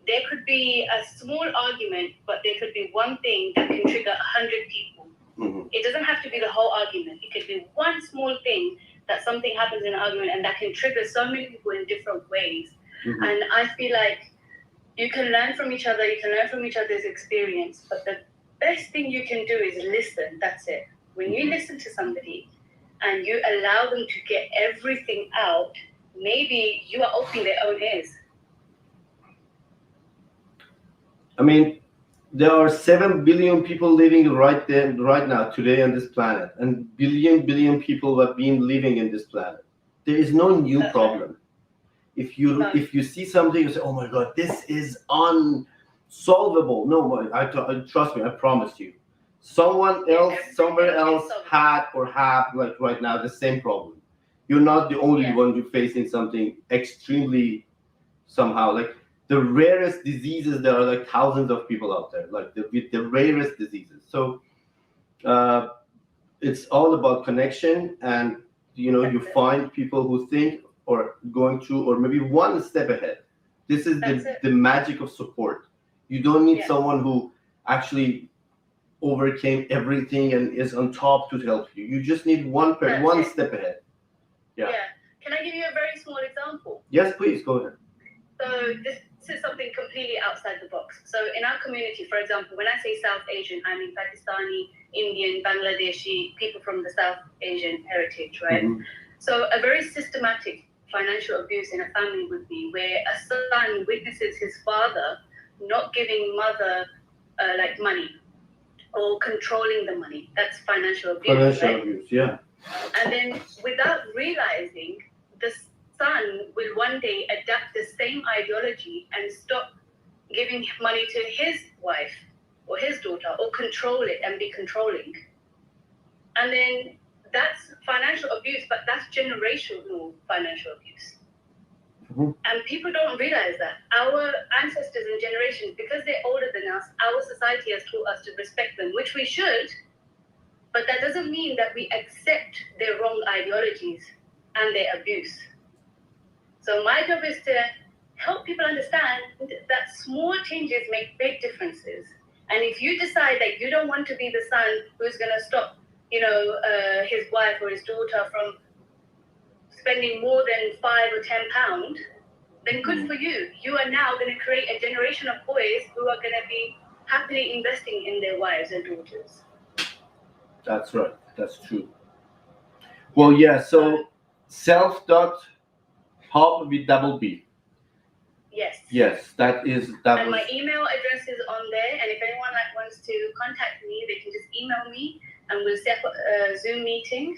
There could be a small argument, but there could be one thing that can trigger 100 people. Mm-hmm. It doesn't have to be the whole argument. It could be one small thing that something happens in an argument and that can trigger so many people in different ways. Mm-hmm. And I feel like you can learn from each other, you can learn from each other's experience, but the best thing you can do is listen. That's it. When you listen to somebody and you allow them to get everything out, maybe you are opening their own ears. I mean, there are 7 billion people living right now, today on this planet, and billion people have been living in this planet. There is no new problem. If you see something, you say, "Oh my God, this is unsolvable." No, trust me, I promise you. Someone else, somewhere else had or have, like right now, the same problem. You're not the only one who's facing something extremely somehow. Like the rarest diseases, there are like thousands of people out there, like the rarest diseases. So it's all about connection, and you find people who think or going through or maybe one step ahead. This is the magic of support. You don't need someone who actually overcame everything and is on top to help you. You just need one step ahead. Yeah. Can I give you a very small example? Yes, please go ahead. So this is something completely outside the box. So in our community, for example, when I say South Asian, I mean Pakistani, Indian, Bangladeshi, people from the South Asian heritage, right? Mm-hmm. So a very systematic financial abuse in a family would be where a son witnesses his father not giving mother like money or controlling the money. That's financial abuse. Financial abuse, yeah. And then without realizing, the son will one day adapt the same ideology and stop giving money to his wife or his daughter or control it and be controlling. And then that's financial abuse, but that's generational financial abuse. Mm-hmm. And people don't realize that. Our ancestors and generations, because they're older than us, our society has taught us to respect them, which we should, but that doesn't mean that we accept their wrong ideologies and their abuse. So my job is to help people understand that small changes make big differences. And if you decide that you don't want to be the son who's going to stop, his wife or his daughter from spending more than £5 or £10, then good for you. You are now going to create a generation of boys who are going to be happily investing in their wives and daughters. That's right. That's true. Well, yeah. So self.hub with double B. Yes. Yes, that is. My email address is on there, and if anyone wants to contact me, they can just email me and we'll set up a Zoom meeting.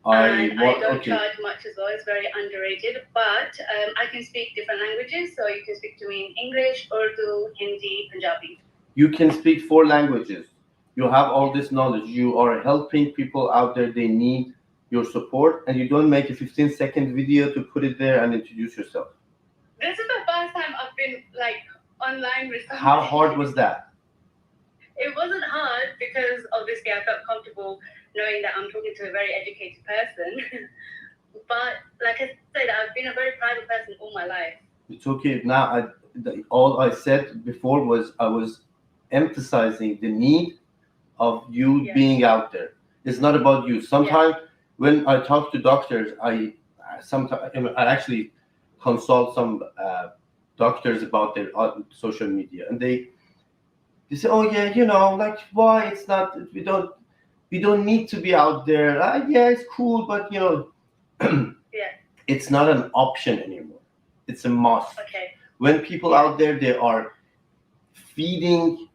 I And I don't okay. charge much as well. It's very underrated. But I can speak different languages, so you can speak to me in English, Urdu, Hindi, Punjabi. You can speak 4 languages. You have all this knowledge. You are helping people out there. They need your support, and you don't make a 15-second video to put it there and introduce yourself. This is the first time I've been like online with somebody. How hard was that? It wasn't hard because obviously I felt comfortable knowing that I'm talking to a very educated person. But like I said, I've been a very private person all my life. It's okay. Now, all I said before was I was emphasizing the need of you Yes. being out there. It's not about you. Sometimes when I talk to doctors, I actually consult some doctors about their social media, and they say, "Oh yeah, like why it's not? We don't need to be out there. Yeah, it's cool, but Yeah. it's not an option anymore. It's a must. Okay. When people out there, they are feeding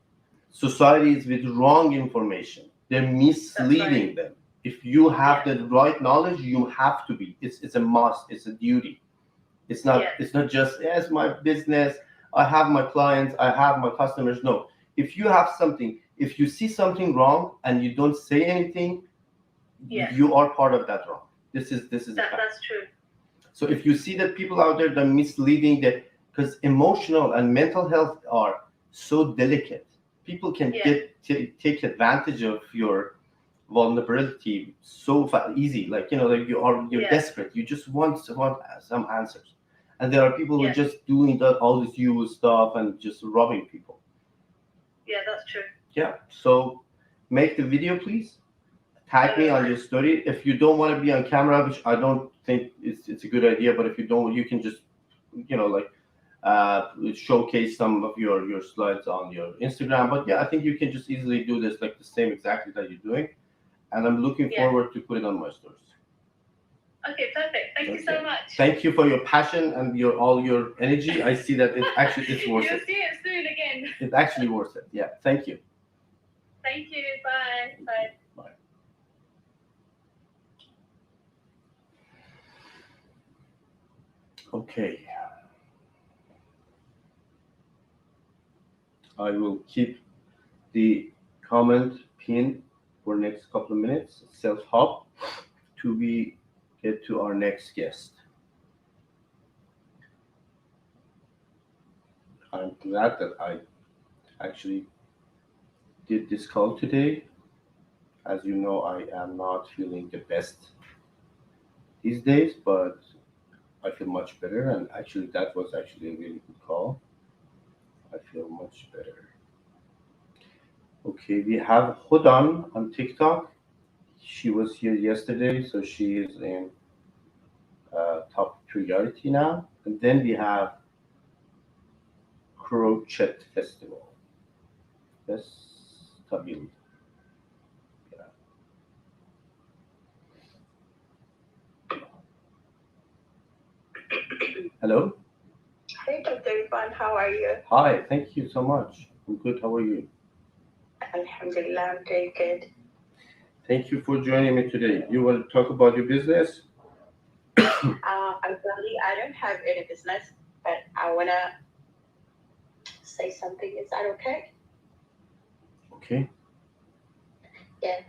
societies with wrong information. They're misleading them. If you have the right knowledge, you have to be. It's a must. It's a duty. It's not. Yes. It's not just it's my business. I have my clients. I have my customers. No. If you have something, if you see something wrong and you don't say anything, Yes. you are part of that wrong. This is That's true. So if you see that people out there that are misleading, that because emotional and mental health are so delicate, people can take advantage of your vulnerability so easy. Like like you're desperate. You just want some answers, and there are people who are just doing all this evil stuff and just robbing people. Yeah, that's true. Yeah. So make the video, please. Tag me on your story. If you don't want to be on camera, which I don't think it's a good idea, but if you don't, you can just showcase some of your slides on your Instagram. But yeah, I think you can just easily do this like the same exactly that you're doing, and I'm looking forward to put it on my stories. Okay, perfect. Thank you so much. Thank you for your passion and all your energy. I see that it's worth You'll it. see it soon again. It's actually worth it. Yeah. Thank you. Thank you. Bye. Bye. Bye. Okay. I will keep the comment pinned for next couple of minutes. Self-help to we get to our next guest. I'm glad that I actually did this call today. As you know, I am not feeling the best these days, but I feel much better. And actually, that was actually a really good call. I feel much better. Okay, we have Hudan on TikTok. She was here yesterday, so she is in top priority now. And then we have Crochet Festival. Festival. Yeah. Hello. Hey, Dr. Irfan, how are you? Hi, thank you so much. I'm good. How are you? Alhamdulillah, I'm very good. Thank you for joining me today. You want to talk about your business? I don't have any business, but I want to say something. Is that okay? Okay. Yeah.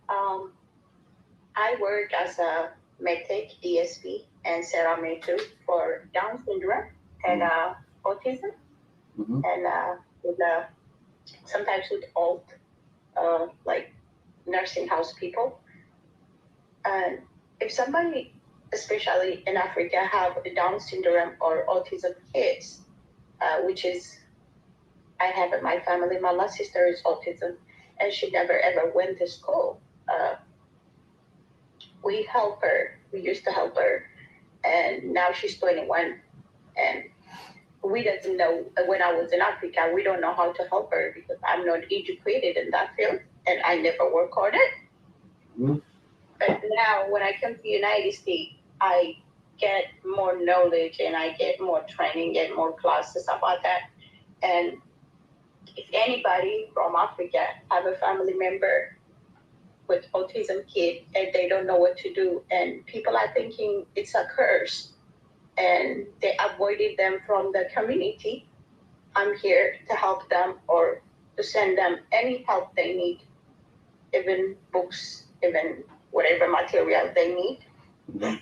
I work as a medtech DSP and Cerame too for Down syndrome and autism, and with sometimes with old like nursing house people. And if somebody, especially in Africa, have Down syndrome or autism kids, which is I have in my family. My last sister is autism, and she never ever went to school. We help her. We used to help her, and now she's 21, and we doesn't know. When I was in Africa, we don't know how to help her because I'm not educated in that field, and I never work on it. Mm-hmm. But now, when I come to the United States, I get more knowledge and I get more training, get more classes about that. And if anybody from Africa have a family member with autism kid and they don't know what to do, and people are thinking it's a curse, and they avoided them from the community. I'm here to help them or to send them any help they need, even books, even whatever material they need. Mhm.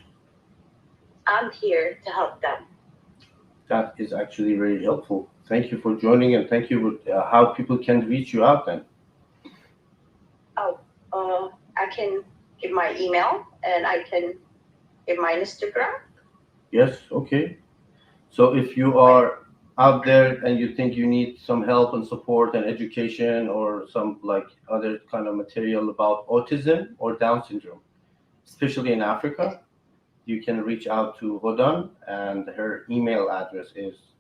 I'm here to help them. That is actually very helpful. Thank you for joining, and thank you for how people can reach you out then. I can give my email and I can give my Instagram. Yes, okay. So if you are out there and you think you need some help and support and education or some like other kind of material about autism or Down syndrome, especially in Africa, you can reach out to Hodan, and her email address is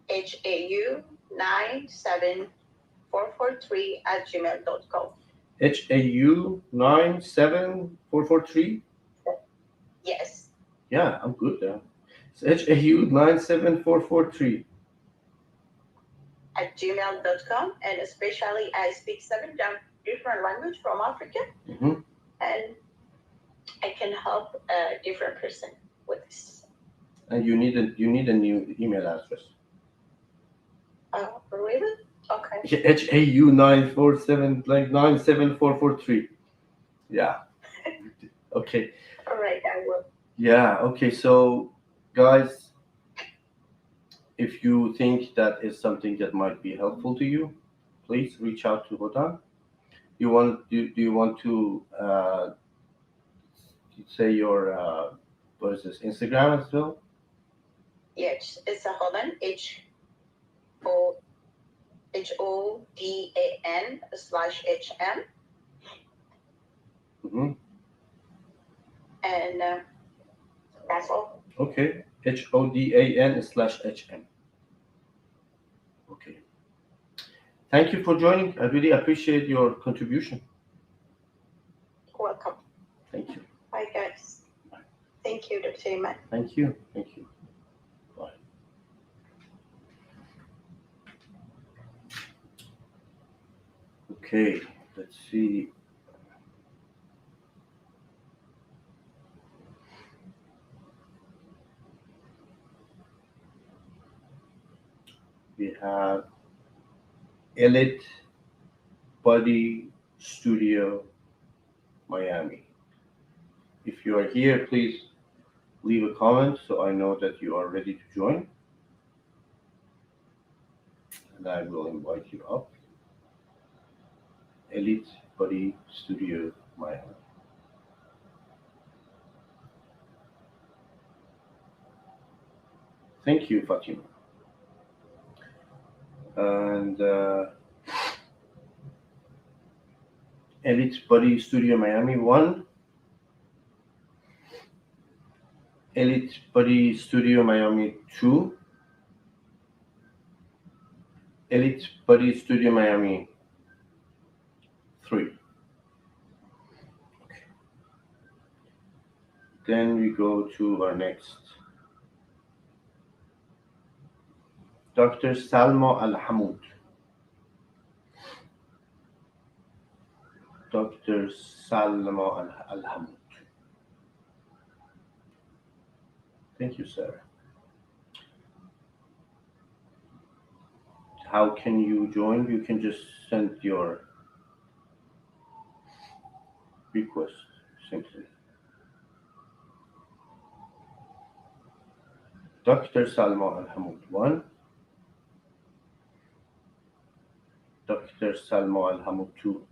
HAU97443@gmail.com. HAU97443. Yes, Yeah, I'm good there. It's HAU97443. @gmail.com. And especially I speak different language from Africa, Mhm. and I can help a different person with this. And you need a new email address. Oh, really? Okay. HAU947 like 97443. Yeah. Okay. All right, I will. Yeah. Okay. So, guys, if you think that is something that might be helpful to you, please reach out to Hodan. Do you want to say your what is this, Instagram as well? Yes, it's a Holland, O HODAN/HM, Mm-hmm. and that's all. Okay. HODAN/HM. Okay. Thank you for joining. I really appreciate your contribution. Welcome. Thank you. Bye, guys. Thank you, Dr. Iman. Thank you. Thank you. Bye. Okay. Let's see. We have Elite Body Studio Miami. If you are here, please leave a comment so I know that you are ready to join. And I will invite you up. Elite Body Studio Miami. Thank you, Fatima. And Elite Body Studio Miami 1. Elite Body Studio Miami 2. Elite Body Studio Miami 3. Okay. Then we go to our next. Dr. Salma Al Hamoud. Dr. Salma Al Hamoud. Thank you, Sarah. How can you join? You can just send your request simply. Dr. Salma Al Hamoud 1. Dr. Salma Al Hamoud 2.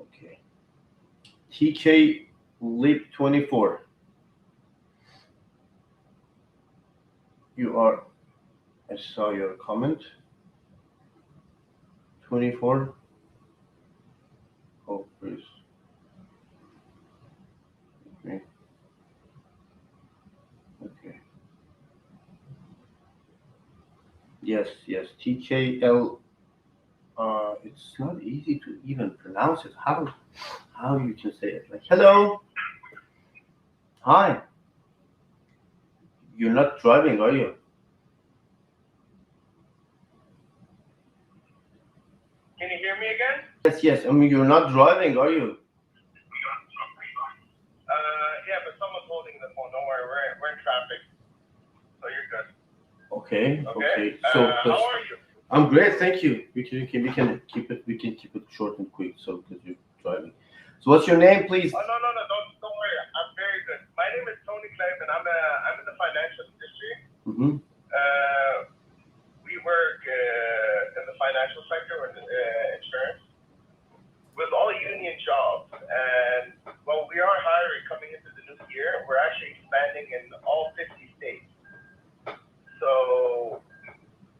Okay. TK Lip 24. You are, I saw your comment. 24. Oh, please. Okay. Okay. Yes, TKL. It's not easy to even pronounce it. How you can say it? Like, hello, hi. You're not driving, are you? Can you hear me again? Yes. I mean, you're not driving, are you? Yeah, but someone's holding the phone. Don't worry, we're in traffic, so you're good. Okay. How are you? I'm great, thank you. We can keep it short and quick, so because you're driving. So what's your name, please? Oh no, don't worry. I'm very good. My name is Tony Clem, and I'm in the financial industry. Mm-hmm. We work in the financial sector with insurance, with all union jobs, and well, we are hiring coming into the new year. We're actually expanding in all 50 states. So,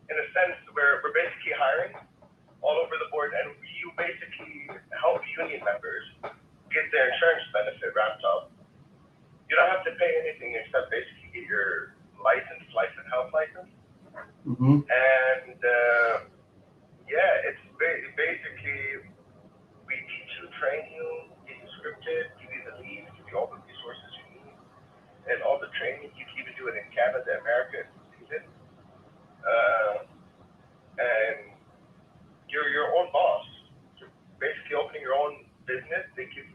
in a sense, we're basically hiring all over the board, and you basically help union members get their insurance benefit wrapped up. You don't have to pay anything except basically get your life and health license. Mm-hmm. And it's basically we teach you, train you, get you scripted, give you the leads, give you all the resources you need, and all the training. You can even do it in Canada, America, if you need it. And you're your own boss. You're basically opening your own business. You can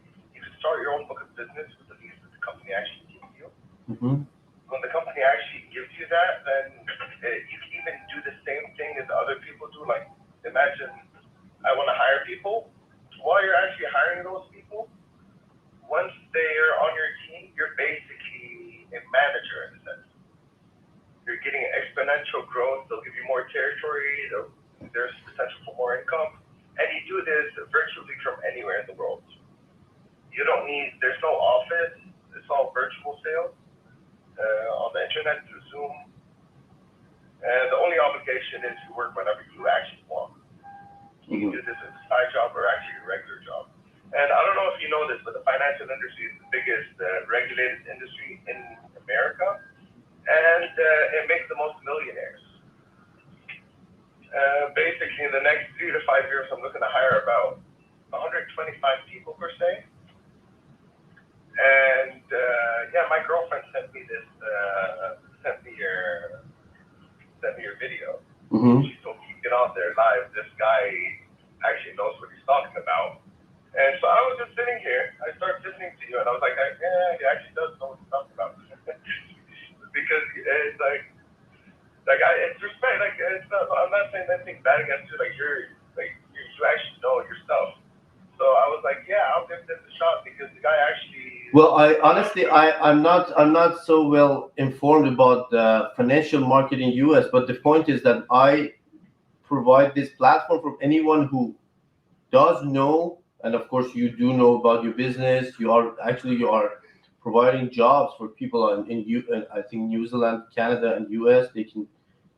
start your own book of business with the leads that the company actually gives you. Mm-hmm. When the company actually gives you that, then you can even do the same thing as other people do. Like, imagine I want to hire people. While you're actually hiring those people, once they're on your team, you're basically a manager in a sense. You're getting exponential growth. They'll give you more territory. There's potential for more income. And you do this virtually from anywhere in the world. There's no office. It's all virtual sales on the internet through Zoom. And the only obligation is to work whenever you actually want. You can do this as a side job or actually a regular job. And I don't know if you know this, but the financial industry is the biggest regulated industry in America. And it makes the most millionaires. Basically, in the next 3 to 5 years, I'm looking to hire about 125 people per se. And my girlfriend sent me your video. Mm-hmm. She told me to get on there live. This guy actually knows what he's talking about. And so I was just sitting here. I started listening to you, and I was like, yeah, he actually does know what he's talking about. Because it's it's respect. I'm not saying anything bad against you. You actually know yourself. So I was like, yeah, I'll give this a shot because the guy actually. Well, I'm not so well informed about the financial market in US, but the point is that I provide this platform for anyone who does know, and of course you do know about your business. You are providing jobs for people in I think New Zealand, Canada, and US.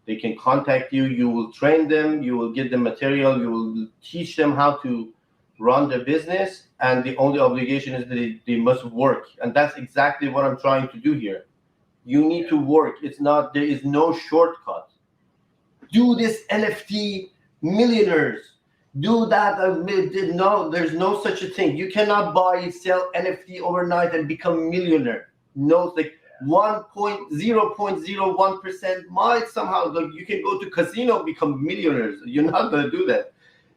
They can contact you. You will train them. You will get them material. You will teach them how to run their business, and the only obligation is that they must work, and that's exactly what I'm trying to do here. You need to work. There is no shortcut. Do this NFT, millionaires. Do that. No, there's no such a thing. You cannot sell NFT overnight and become millionaire. No, like 0.01% might somehow. You can go to casino, become millionaires. You're not going to do that.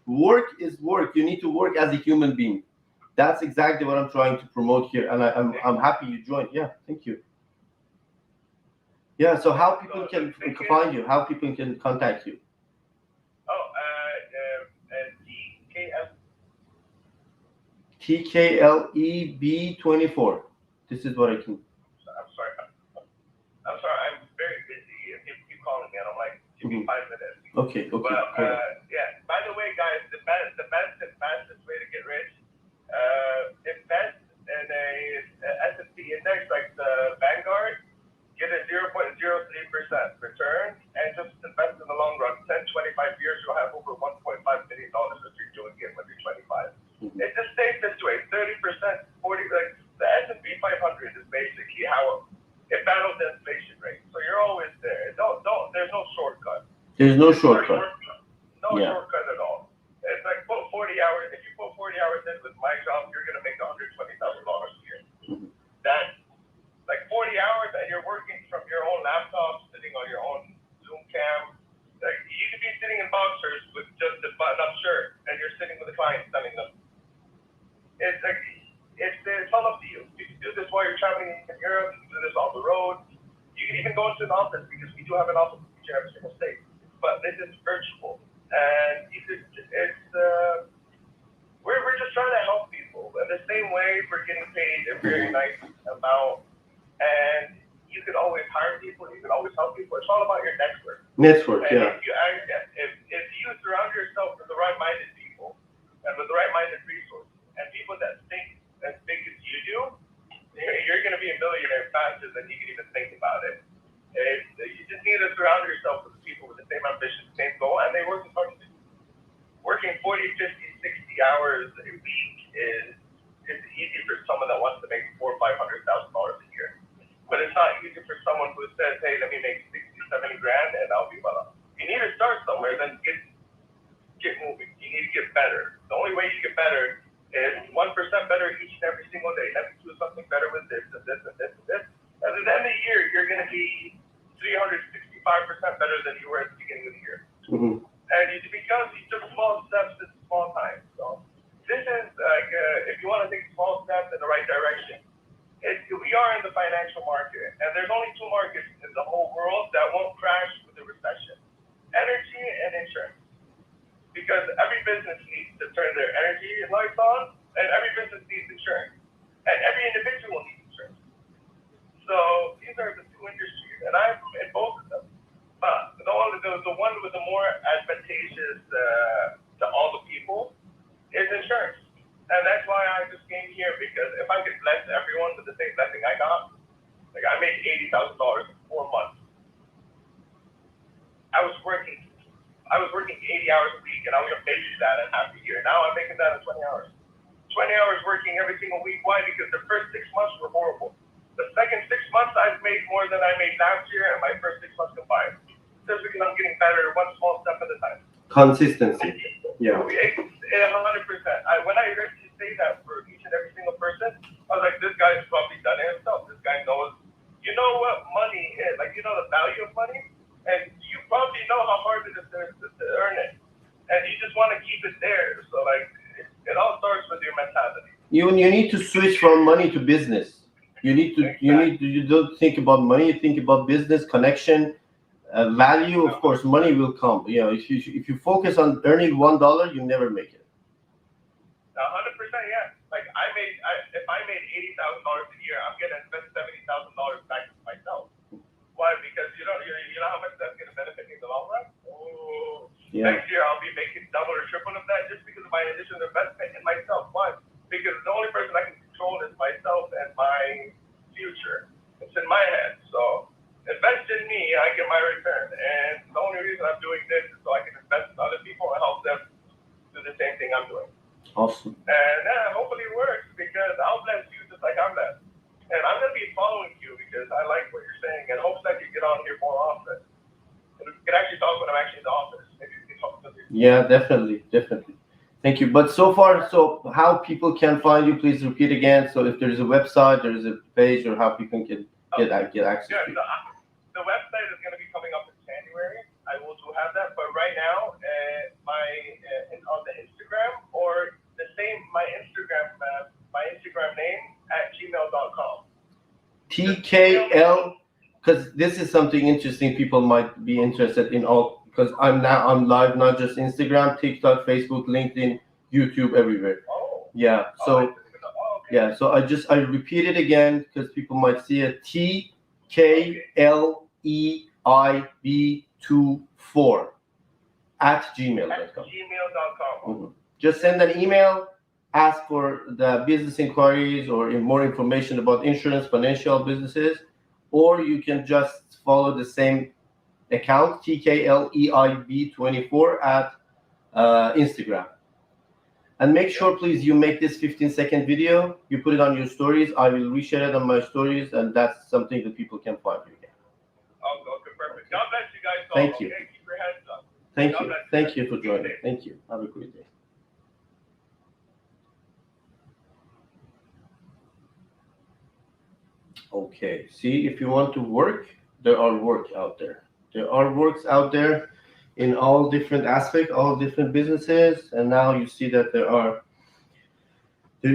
Work is work. You need to work as a human being. That's exactly what I'm trying to promote here, and I'm happy you joined. Yeah, thank you. Yeah, so how people can find you? How people can contact you? TKLEB24. This is what I can. I'm sorry. I'm very busy. If you keep calling me, and I'm like, give me 5 minutes. Okay. But by the way, guys, the best and fastest way to get rich, invest in a S&P index like the Vanguard. Get a 0.03% return, and just invest in the long run. 10, 25 years, you'll have over $1.5 million if you're doing it when you're 25. It just stays this way: 30%, 40%. Like the S&P 500 is basically how it battles the inflation rate. So you're always there. There's no shortcut. There's no shortcut. No shortcut at all. It's like put 40 hours. If you put 40 hours in with my job, you're gonna make $120,000 a year. That's like 40 hours, and you're working from your own laptop, sitting on your own Zoom cam. Like you could be sitting in boxers with just a button-up shirt, and you're the client sending them. It's like, it's all up to you. You can do this while you're traveling in Europe. You can do this on the road. You can even go into an office because we do have an office in every single state. But this is virtual, and we're just trying to help people. In the same way, we're getting paid a very nice amount, and you can always hire people. You can always help people. It's all about your network. Network, And yeah. if you surround yourself with the right-minded people and with the right-minded resources and people that think as big as you do, you're going to be a millionaire faster than you can even think about it. You just need to surround yourself with people with the same ambition, same goal, and they work as hard as you. Working 40, 50, 60 hours a week is easy for someone that wants to make $400,000 or $500,000 a year. But it's not easy for someone who says, hey, let me make 60, 70 grand and I'll be well off. You need to start somewhere, then get moving. You need to get better. The only way you get better is 1% better each and every single day. Let me do something better with this and this and this and this. And at the end of the year, you're going to be 365% better than you were at the beginning of the year. Mm-hmm. And it's because you took small steps at small time. So this is like, if you want to take small steps in the right direction, we are in the financial market, and there's only two markets in the whole world that won't crash with a recession: energy and insurance. Because every business needs to turn their energy lights on, and every business needs insurance, and every individual needs insurance. So these are the two industries, and I'm in both of them. But the one with the more advantageous to all the people is insurance. And that's why I just came here, because if I could bless everyone with the same blessing I got, like I made $80,000 in 4 months. I was working 80 hours a week, and I was going to pay you that in half a year. Now I'm making that in 20 hours. 20 hours working every single week. Why? Because the first 6 months were horrible. The second 6 months, I've made more than I made last year, and my first 6 months combined. Just because I'm getting better one small step at a time. Consistency. Yeah. 100%. When I heard you say that for each and every single person, I was like, this guy's probably done it himself. This guy knows, you know what money is. Like, you know the value of money, and you probably know how hard it is to earn it. And you just want to keep it there. So, like, it all starts with your mentality. You need to switch from money to business. You don't think about money, you think about business, connection, value. Of course, money will come. You know, if you focus on earning $1, you never make it. 100%, yeah. Like if I made $80,000 a year, I'm gonna invest $70,000 back to myself. Why? Because you know how much that's gonna benefit me in the long run. Oh, yeah. Next year I'll be making double or triple of that just because of my initial investment in myself. Why? Because the only person I can control is myself and my future. It's in my head. So invest in me, I get my return. And the only reason I'm doing this is so I can invest in other people and help them do the same thing I'm doing. Awesome. And hopefully it works, because I'll bless you just like I'm blessed. And I'm going to be following you because I like what you're saying, and hopes I can get on here more often. And we can actually talk when I'm actually in the office. Maybe we can talk with you. Yeah, definitely. Thank you. But so how people can find you, please repeat again. So if there's a website, there's a page, or how people can get access to you. The website is going to be coming up in January. I will have that. But right now, on the Instagram, or my Instagram name at gmail.com. TKL, because this is something interesting people might be interested in, all because I'm live, not just Instagram, TikTok, Facebook, LinkedIn, YouTube, everywhere. Oh. Yeah. So okay. yeah. So I repeat it again because people might see it. TKLEIB24 at gmail.com. Mm-hmm. Just send an email, ask for the business inquiries or more information about insurance, financial businesses, or you can just follow the same account, TKLEIB24 at Instagram. And make sure, please, you make this 15-second video, you put it on your stories. I will reshare it on my stories, and that's something that people can find you again. Okay, perfect. God bless you guys all. Thank you. Okay? Keep your heads up. Thank you for joining. Thank you. Have a great day. Okay, see, if you want to work, there are work out there. There are works out there. in all different aspects, all different businesses, and now you see that there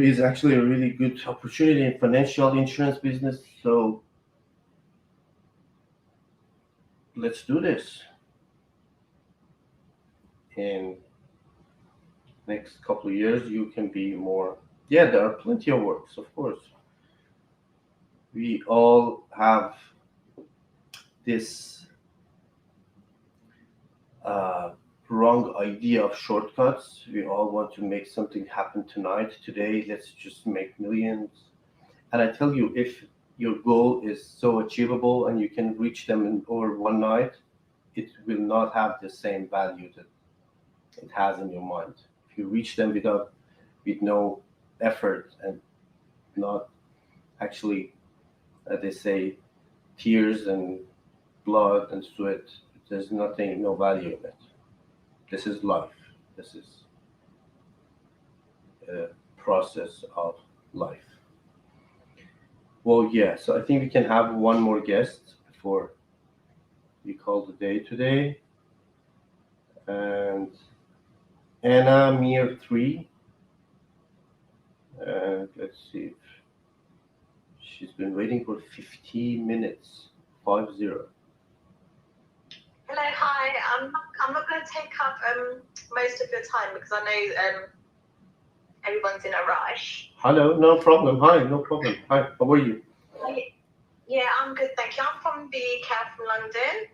is actually a really good opportunity in financial insurance business. So let's do this. In next couple of years, you can be more. Yeah, there are plenty of works, of course. We all have this wrong idea of shortcuts. We all want to make something happen tonight, today. Let's just make millions. And I tell you, if your goal is so achievable and you can reach them in over one night, it will not have the same value that it has in your mind. If you reach them with no effort and not actually, they say, tears and blood and sweat, there's nothing, no value in it. This is life. This is a process of life. Well, yeah, so I think we can have one more guest before we call the day today. And Anna Mir 3. And let's see if she's been waiting for 15 minutes. 50. Hello, hi. I'm not going to take up most of your time because I know everyone's in a rush. Hello, no problem. Hi, no problem. Hi, how are you? Yeah, I'm good, thank you. I'm from the UK, from London.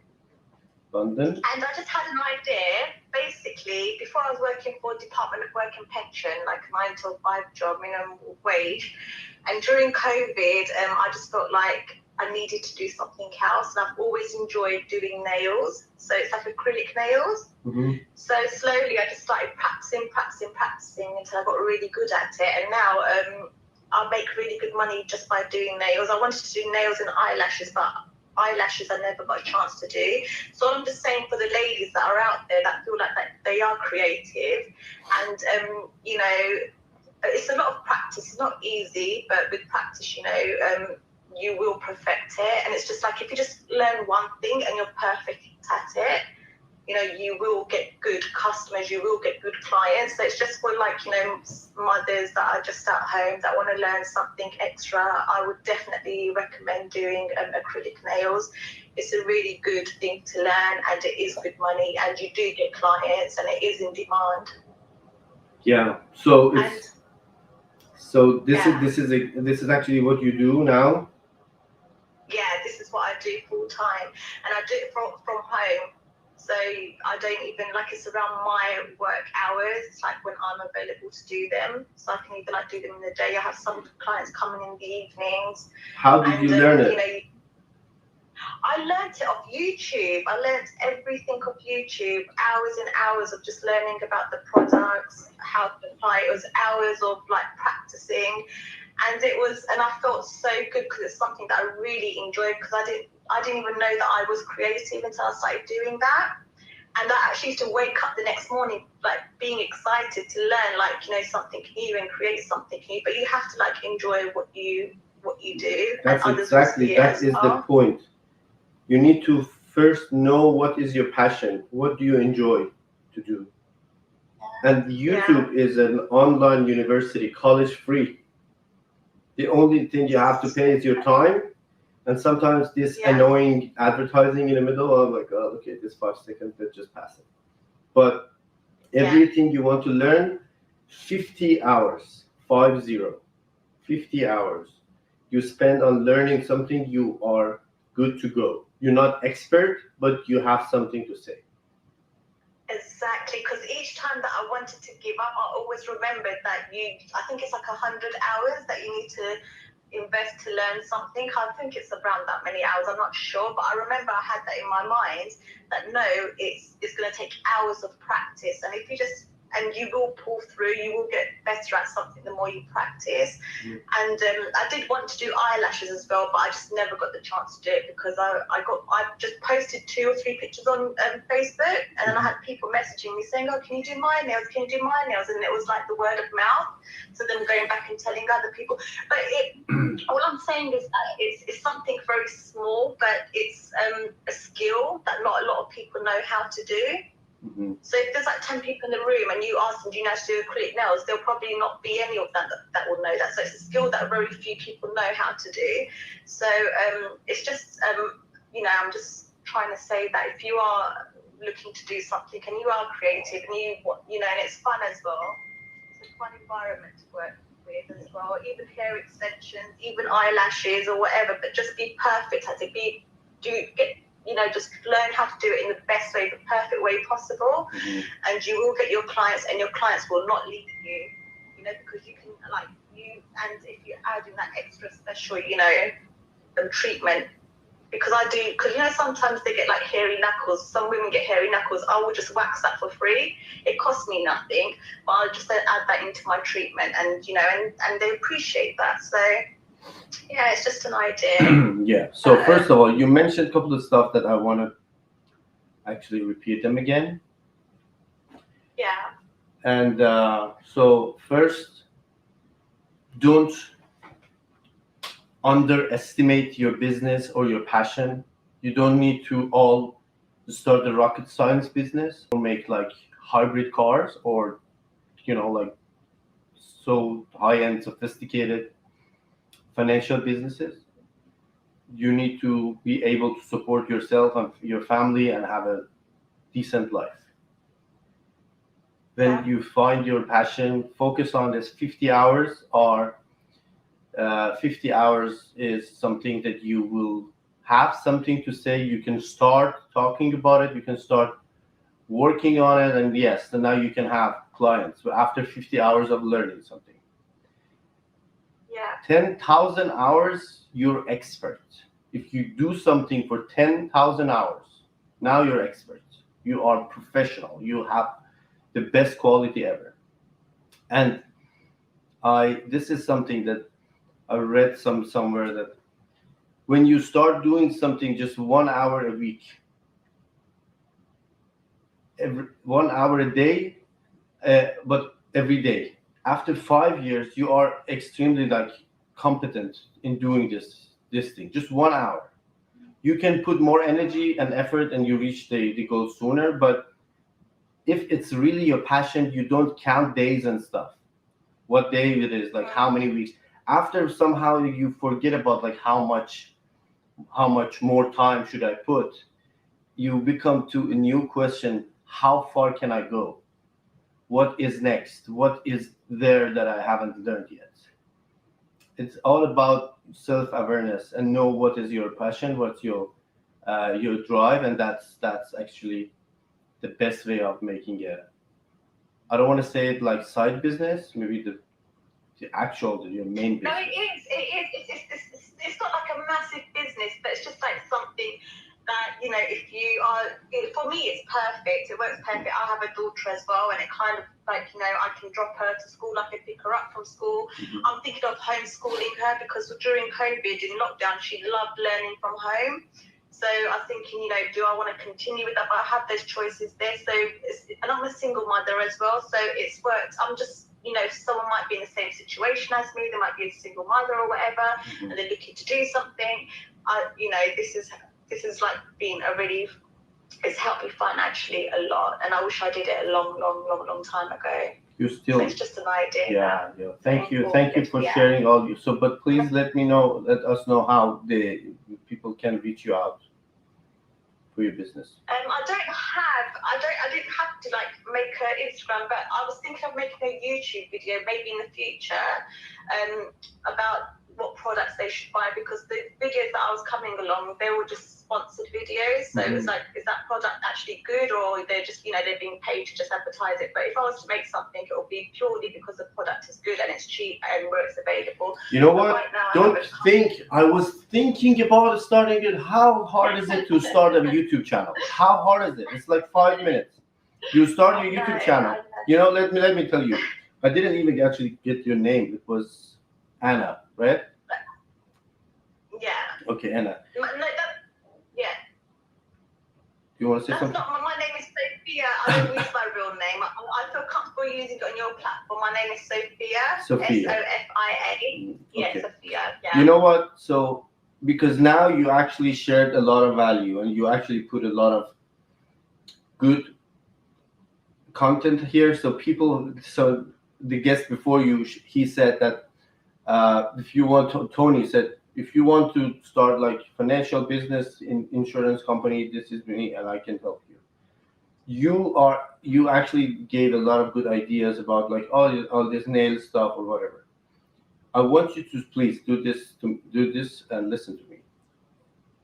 London? And I just had an idea. Basically, before I was working for Department of Work and Pension, like a 9 to 5 job, minimum wage. And during COVID, I just felt like I needed to do something else. And I've always enjoyed doing nails. So it's like acrylic nails. Mm-hmm. So slowly I just started practicing until I got really good at it. And now I make really good money just by doing nails. I wanted to do nails and eyelashes, but eyelashes I never got a chance to do. So I'm just saying for the ladies that are out there that feel like that they are creative and, you know, it's a lot of practice. It's not easy, but with practice, you know, you will perfect it. And it's just like if you just learn one thing and you're perfect at it, you know, you will get good customers, you will get good clients. So it's just for like, you know, mothers that are just at home that want to learn something extra. I would definitely recommend doing acrylic nails. It's a really good thing to learn and it is good money and you do get clients and it is in demand. Yeah. So it's this is actually what you do now? Yeah, this is what I do full time and I do it from home. So I don't even, like, it's around my work hours. It's like when I'm available to do them. So I can either like do them in the day. I have some clients coming in the evenings. How did you learn it? You know, I learned it off YouTube. I learned everything off YouTube. Hours and hours of just learning about the products, how to apply. It was hours of like practicing. And I felt so good because it's something that I really enjoyed because I didn't even know that I was creative until I started doing that. And I actually used to wake up the next morning like being excited to learn like, you know, something new and create something new. But you have to like enjoy what you do. That's exactly, that is the point. You need to first know what is your passion. What do you enjoy to do? And YouTube is an online university, college free. The only thing you have to pay is your time. And sometimes this annoying advertising in the middle, oh my God, okay, this 5 seconds, let's just pass it. But everything you want to learn, 50 hours, 50 hours. You spend on learning something, you are good to go. You're not expert, but you have something to say. Exactly, because each time that I wanted to give up, I always remembered that I think it's like 100 hours that you need to invest to learn something. I think it's around that many hours, I'm not sure, but I remember I had that in my mind that no, it's going to take hours of practice, and if you just, and you will pull through, you will get better at something the more you practice. And I did want to do eyelashes as well, but I just never got the chance to do it because I just posted 2 or 3 pictures on Facebook, and then I had people messaging me saying, oh, can you do my nails, and it was like the word of mouth, so then going back and telling other people. But all I'm saying is that it's something very small, but it's a skill that not a lot of people know how to do. Mm-hmm. So if there's like 10 people in the room and you ask them, do you know how to do acrylic nails? There'll probably not be any of them that will know that. So it's a skill that very few people know how to do. So it's just, I'm just trying to say that if you are looking to do something and you are creative and and it's fun as well, it's a fun environment to work with as well, even hair extensions, even eyelashes or whatever, but just be perfect at it. Just learn how to do it in the best way, the perfect way possible, and you will get your clients, and your clients will not leave you, because you can, and if you add in that extra special, treatment, because sometimes they get like hairy knuckles. Some women get hairy knuckles. I will just wax that for free. It costs me nothing, but I'll just then add that into my treatment, and and they appreciate that. So yeah, it's just an idea. Yeah. So first of all, you mentioned a couple of stuff that I want to actually repeat them again. Yeah. And so first, don't underestimate your business or your passion. You don't need to all start a rocket science business or make like hybrid cars or like so high-end sophisticated financial businesses. You need to be able to support yourself and your family and have a decent life. When you find your passion, focus on this 50 hours, or 50 hours is something that you will have something to say. You can start talking about it. You can start working on it. And yes, so now you can have clients after 50 hours of learning something. Yeah. 10,000 hours, you're expert. If you do something for 10,000 hours, now you're expert. You are professional. You have the best quality ever. And this is something that I read somewhere, that when you start doing something just 1 hour a week, 1 hour a day, but every day, after 5 years, you are extremely competent in doing this thing. Just 1 hour. You can put more energy and effort and you reach the goal sooner. But if it's really your passion, you don't count days and stuff. What day it is, how many weeks. After somehow you forget about how much more time should I put, you become to a new question: how far can I go? What is next? What is there that I haven't learned yet? It's all about self-awareness and know what is your passion, what's your drive, and that's actually the best way of making I don't want to say it like side business, maybe the your main business. No, it is. It's not like a massive business, but it's just like something that, if you are, for me, it's perfect. It works perfect. I have a daughter as well, and it kind of I can drop her to school, I can pick her up from school. Mm-hmm. I'm thinking of homeschooling her because during COVID in lockdown, she loved learning from home. So I'm thinking, do I want to continue with that? But I have those choices there. So, and I'm a single mother as well. So it's worked. I'm just, someone might be in the same situation as me. They might be a single mother or whatever, mm-hmm. and they're looking to do something. This is like been it's helped me financially a lot. And I wish I did it a long time ago. You still, so it's just an idea. Yeah. Thank you for sharing all you. So, but please let us know how the people can reach you out for your business. I didn't have to make an Instagram, but I was thinking of making a YouTube video maybe in the future, about what products they should buy, because the videos that I was coming along, they were just sponsored videos. So mm-hmm. It was is that product actually good, or they're just, they're being paid to just advertise it? But if I was to make something, it will be purely because the product is good and it's cheap and where it's available. You know what? Right I was thinking about starting it. How hard is it to start a YouTube channel? How hard is it? It's like 5 minutes. You start your YouTube channel. Let me tell you. I didn't even actually get your name. It was Anna, right? Yeah. Okay, Anna. Yeah. You want to say That's something? Not, my name is Sophia. I don't use my real name. I feel comfortable using it on your platform. My name is Sophia. Sophia. Sofia. Yeah, okay. Sophia. Yeah. You know what? So, because now you actually shared a lot of value and you actually put a lot of good content here. So the guest before you, he said that if you want to, Tony said, if you want to start like financial business in insurance company, this is me and I can help you. You actually gave a lot of good ideas about like all this nail stuff or whatever. I want you to please do this and listen to me.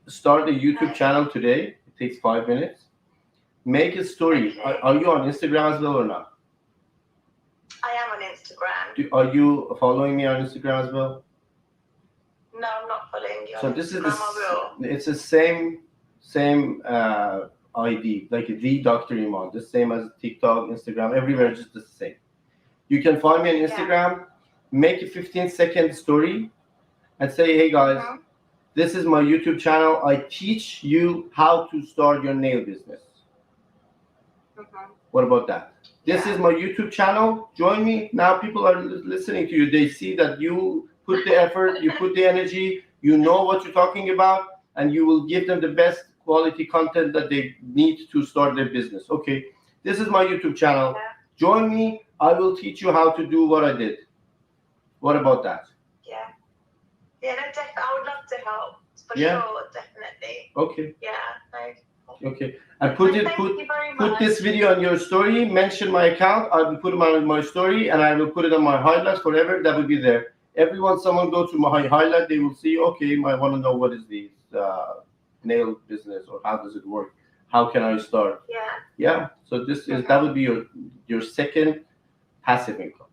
Start a YouTube channel today. It takes 5 minutes. Make a story. Are you on Instagram as well or not? I am on Instagram. Are you following me on Instagram as well? No, I'm not following you. So this is it's the same ID, like the Dr. Iman, the same as TikTok, Instagram, everywhere, just the same. You can find me on Instagram, make a 15-second story, and say, hey guys, this is my YouTube channel. I teach you how to start your nail business. What about that? This is my YouTube channel. Join me. Now people are listening to you. They see that you put the effort, you put the energy, you know what you're talking about, and you will give them the best quality content that they need to start their business. Okay, this is my YouTube channel. Join me. I will teach you how to do what I did. What about that? Yeah, no, definitely. I would love to help. For sure, definitely. Okay. Yeah, no. Okay. And put this video on your story, mention my account, I will put it on my story and I will put it on my highlights forever. That will be there. Someone go to my highlight, they will see, okay, I want to know what is this nail business or how does it work? How can I start? Yeah. So that would be your second passive income.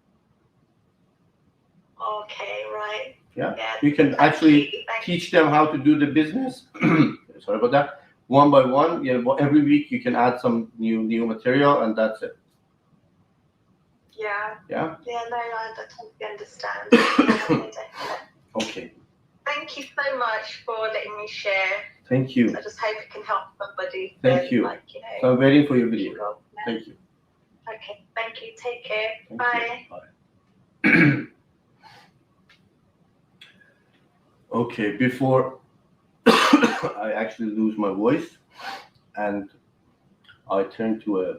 Okay, right. Yeah. You can actually teach them how to do the business. Sorry about that. One by one, every week you can add some new material, and that's it. Yeah. Yeah. Yeah. No, I totally understand. Okay. Thank you so much for letting me share. Thank you. I just hope it can help somebody. Thank you. So I'm waiting for your video. Thank you. Okay. Thank you. Take care. Thank Bye. Bye. Okay. Before I actually lose my voice and I turn to a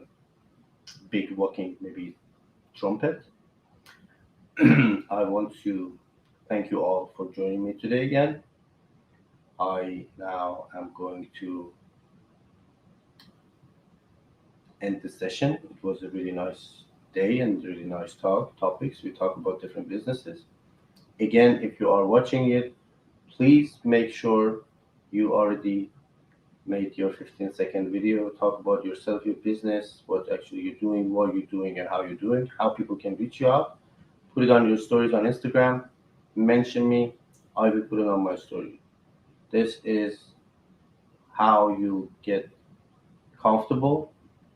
big walking maybe trumpet, I want to thank you all for joining me today again. I now am going to end the session. It was a really nice day and really nice topics. We talk about different businesses. Again, if you are watching it, please make sure you already made your 15-second video. Talk about yourself, your business, what actually you're doing, what you're doing, and how you're doing, how people can reach you out. Put it on your stories on Instagram. Mention me. I will put it on my story. This is how you get comfortable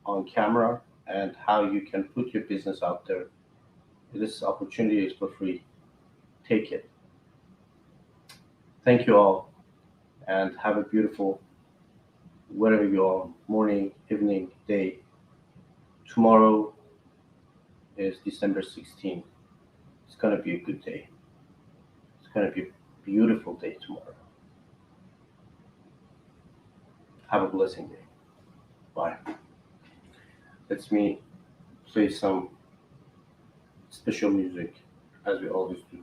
on camera and how you can put your business out there. This opportunity is for free. Take it. Thank you all and have a beautiful wherever you are, morning, evening, day. Tomorrow is December 16th. It's going to be a good day. It's going to be a beautiful day tomorrow. Have a blessing day. Bye. Let me play some special music as we always do.